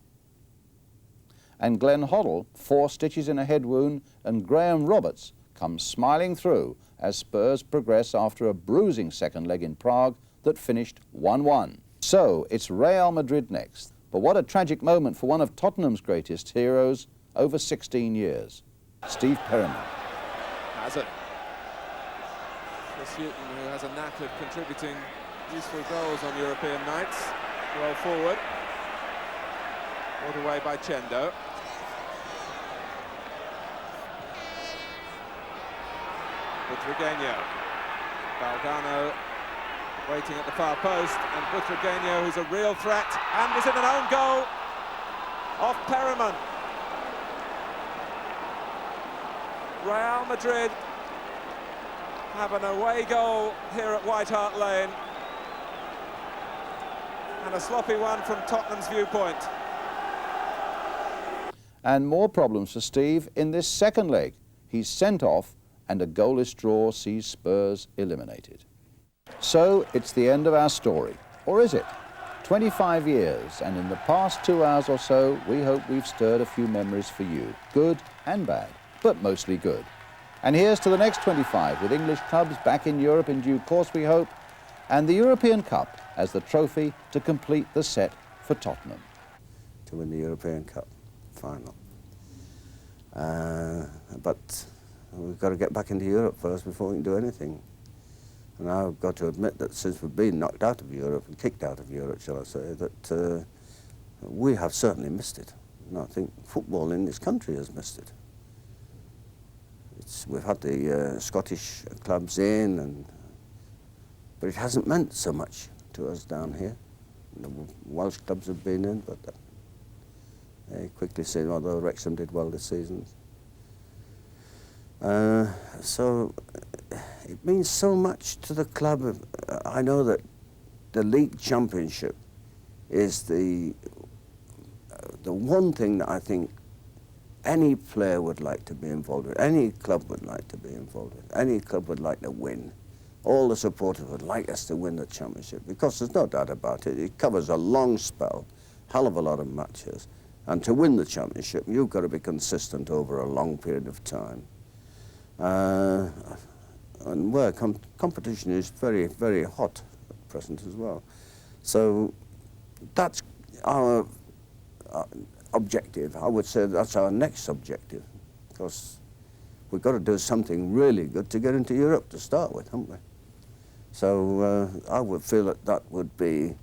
And Glenn Hoddle, 4 stitches in a head wound, and Graham Roberts come smiling through as Spurs progress after a bruising second leg in Prague that finished 1-1. So it's Real Madrid next. But what a tragic moment for one of Tottenham's greatest heroes over 16 years, Steve Perryman. Hazard. Chris Hughton, who has a knack of contributing useful goals on European nights. Well forward. All the way by Chendo. Butragueño. Valdano waiting at the far post, and Butragueño, who's a real threat, and is in an own goal off Perryman. Real Madrid have an away goal here at White Hart Lane, and a sloppy one from Tottenham's viewpoint. And more problems for Steve in this second leg. He's sent off, and a goalless draw sees Spurs eliminated. So it's the end of our story, or is it? 25 years, and in the past 2 hours or so, we hope we've stirred a few memories for you, good and bad, but mostly good. And here's to the next 25, with English clubs back in Europe in due course, we hope, and the European Cup as the trophy to complete the set for Tottenham. To win the European Cup final. But we've got to get back into Europe first before we can do anything. And I've got to admit that since we've been knocked out of Europe and kicked out of Europe, shall I say, that we have certainly missed it. And I think football in this country has missed it. We've had the Scottish clubs in, but it hasn't meant so much to us down here. The Welsh clubs have been in, but they quickly said, although Wrexham did well this season. So it means so much to the club. I know that the league championship is the one thing that I think any player would like to be involved with, any club would like to be involved with, any club would like to win. All the supporters would like us to win the championship, because there's no doubt about it. It covers a long spell, hell of a lot of matches, and to win the championship, you've got to be consistent over a long period of time. And where competition is very, very hot at present as well. So that's our objective. I would say that's our next objective, because we've got to do something really good to get into Europe to start with, haven't we? So I would feel that that would be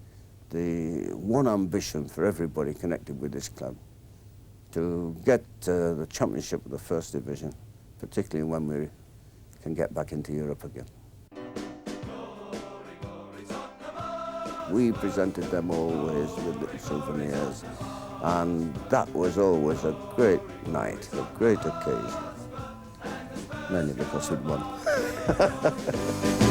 the one ambition for everybody connected with this club, to get the championship of the First Division, particularly when we can get back into Europe again. we presented them always with little souvenirs, and that was always a great night, a great occasion, mainly because we'd won.